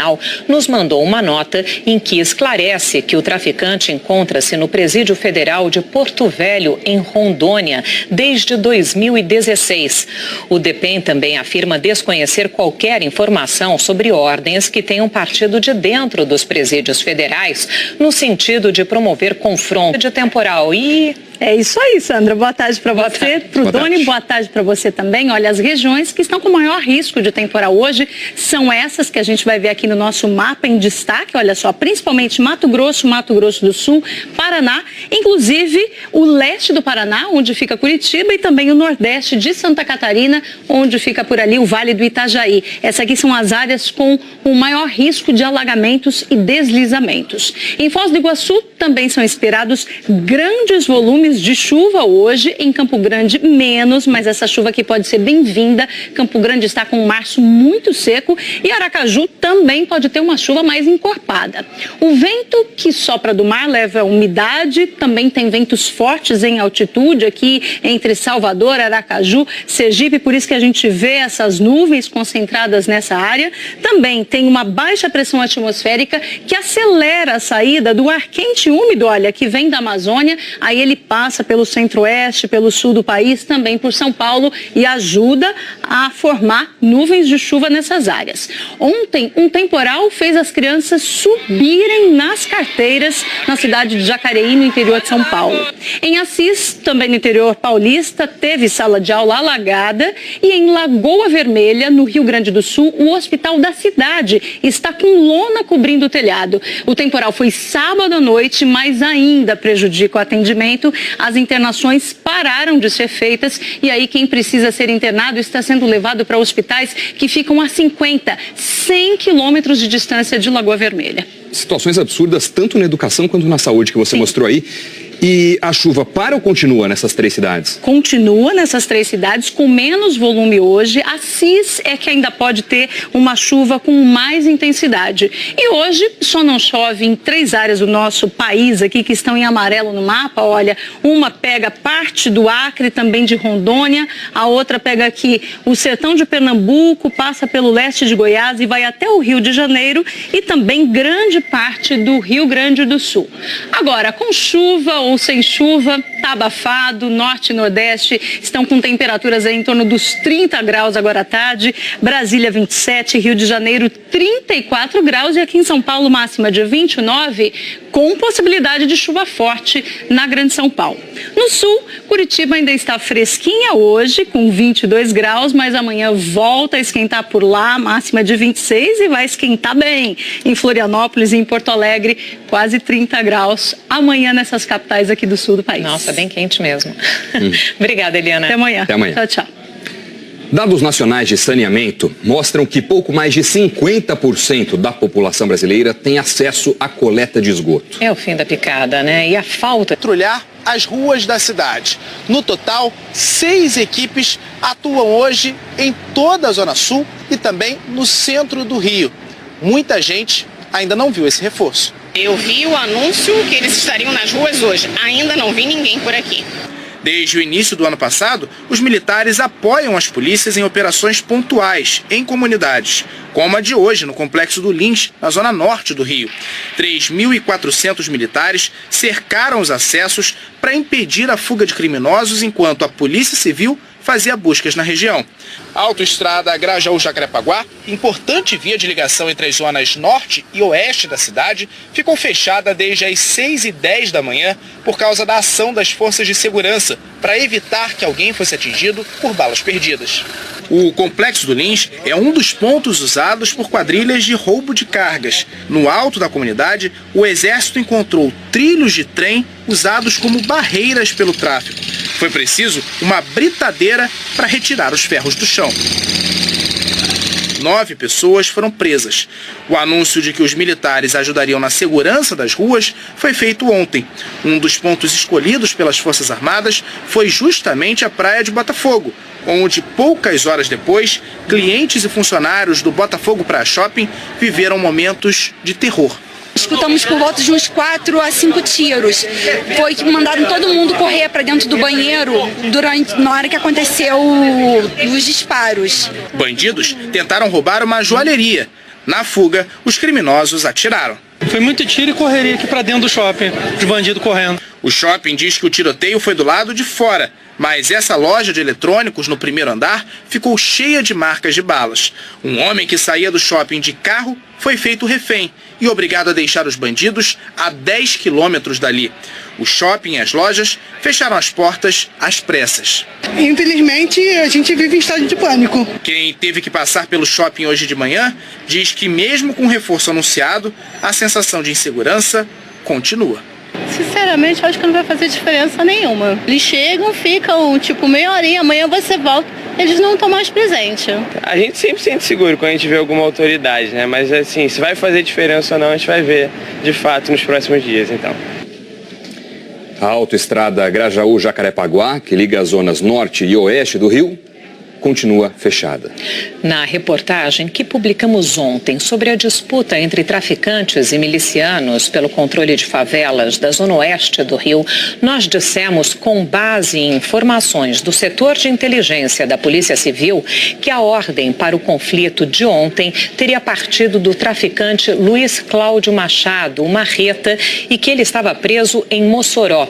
nos mandou uma nota em que esclarece que o traficante encontra-se no Presídio Federal de Porto Velho, em Rondônia, desde 2016. O DEPEN também afirma desconhecer qualquer informação sobre ordens que tenham partido de dentro dos presídios federais, no sentido de promover confronto de temporal. E é isso aí, Sandra. Boa tarde para você, para o Doni. Boa tarde para você também. Olha, as regiões que estão com maior risco de temporal hoje são essas que a gente vai ver aqui no nosso mapa em destaque. Olha só, principalmente Mato Grosso do Sul, Paraná, inclusive o leste do Paraná, onde fica Curitiba, e também o nordeste de Santa Catarina, onde fica por ali o Vale do Itajaí. Essas aqui são as áreas com o maior risco de alagamentos e deslizamentos. Em Foz do Iguaçu também são esperados grandes volumes de chuva hoje, em Campo Grande menos, mas essa chuva aqui pode ser bem-vinda. Campo Grande está com um março muito seco e Aracaju também pode ter uma chuva mais encorpada. O vento que sopra do mar leva umidade, também tem ventos fortes em altitude aqui entre Salvador, Aracaju, Sergipe, por isso que a gente vê essas nuvens concentradas nessa área. Também tem uma baixa pressão atmosférica que acelera a saída do ar quente e úmido, olha, que vem da Amazônia, aí ele passa pelo centro-oeste, pelo sul do país, também por São Paulo e ajuda a formar nuvens de chuva nessas áreas. Ontem, um temporal fez as crianças subirem nas carteiras na cidade de Jacareí, no interior de São Paulo. Em Assis, também no interior paulista, teve sala de aula alagada e em Lagoa Vermelha, no Rio Grande do Sul, o hospital da cidade está com lona cobrindo o telhado. O temporal foi sábado à noite, mas ainda prejudica o atendimento. As internações pararam de ser feitas e aí quem precisa ser internado está sendo levado para hospitais que ficam a 50, 100 quilômetros de distância de Lagoa Vermelha. Situações absurdas tanto na educação quanto na saúde que você mostrou aí. E a chuva para ou continua nessas três cidades? Continua nessas três cidades com menos volume hoje. Assis é que ainda pode ter uma chuva com mais intensidade. E hoje só não chove em três áreas do nosso país aqui que estão em amarelo no mapa. Olha, uma pega parte do Acre, também de Rondônia. A outra pega aqui o sertão de Pernambuco, passa pelo leste de Goiás e vai até o Rio de Janeiro e também grande parte do Rio Grande do Sul. Agora, com chuva ou sem chuva, tá abafado, norte e nordeste estão com temperaturas aí em torno dos 30 graus agora à tarde, Brasília 27, Rio de Janeiro 34 graus e aqui em São Paulo máxima de 29, com possibilidade de chuva forte na Grande São Paulo. No sul, Curitiba ainda está fresquinha hoje, com 22 graus, mas amanhã volta a esquentar por lá, máxima de 26 e vai esquentar bem. Em Florianópolis e em Porto Alegre, quase 30 graus amanhã nessas capitais aqui do sul do país. Nossa, bem quente mesmo. Obrigada, Eliana. Até amanhã. Até amanhã. Tchau, tchau. Dados nacionais de saneamento mostram que pouco mais de 50% da população brasileira tem acesso à coleta de esgoto. É o fim da picada, né? E a falta... Patrulhar as ruas da cidade. No total, 6 equipes atuam hoje em toda a Zona Sul e também no centro do Rio. Muita gente ainda não viu esse reforço. Eu vi o anúncio que eles estariam nas ruas hoje. Ainda não vi ninguém por aqui. Desde o início do ano passado, os militares apoiam as polícias em operações pontuais, em comunidades, como a de hoje no Complexo do Lins, na zona norte do Rio. 3.400 militares cercaram os acessos para impedir a fuga de criminosos, enquanto a Polícia Civil fazia buscas na região. A autoestrada Grajaú-Jacarepaguá, importante via de ligação entre as zonas norte e oeste da cidade, ficou fechada desde as 6h10 da manhã por causa da ação das forças de segurança para evitar que alguém fosse atingido por balas perdidas. O Complexo do Lins é um dos pontos usados por quadrilhas de roubo de cargas. No alto da comunidade, o Exército encontrou trilhos de trem usados como barreiras pelo tráfego. Foi preciso uma britadeira para retirar os ferros do chão. 9 pessoas foram presas. O anúncio de que os militares ajudariam na segurança das ruas foi feito ontem. Um dos pontos escolhidos pelas Forças Armadas foi justamente a praia de Botafogo, onde poucas horas depois, clientes e funcionários do Botafogo Praia Shopping viveram momentos de terror. Escutamos por volta de uns 4 a 5 tiros. Foi que mandaram todo mundo correr para dentro do banheiro na hora que aconteceu os disparos. Bandidos tentaram roubar uma joalheria. Na fuga, os criminosos atiraram. Foi muito tiro e correria aqui para dentro do shopping, os bandidos correndo. O shopping diz que o tiroteio foi do lado de fora, mas essa loja de eletrônicos no primeiro andar ficou cheia de marcas de balas. Um homem que saía do shopping de carro foi feito refém e obrigado a deixar os bandidos a 10 quilômetros dali. O shopping e as lojas fecharam as portas às pressas. Infelizmente, a gente vive em estado de pânico. Quem teve que passar pelo shopping hoje de manhã diz que mesmo com o reforço anunciado, a sensação de insegurança continua. Sinceramente, eu acho que não vai fazer diferença nenhuma. Eles chegam, ficam tipo meia horinha, amanhã você volta, eles não estão mais presentes. A gente sempre se sente seguro quando a gente vê alguma autoridade, né? Mas assim, se vai fazer diferença ou não, a gente vai ver de fato nos próximos dias, então. A autoestrada Grajaú-Jacarepaguá, que liga as zonas norte e oeste do Rio, continua fechada. Na reportagem que publicamos ontem sobre a disputa entre traficantes e milicianos pelo controle de favelas da zona oeste do Rio, nós dissemos, com base em informações do setor de inteligência da Polícia Civil, que a ordem para o conflito de ontem teria partido do traficante Luiz Cláudio Machado, o Marreta, e que ele estava preso em Mossoró.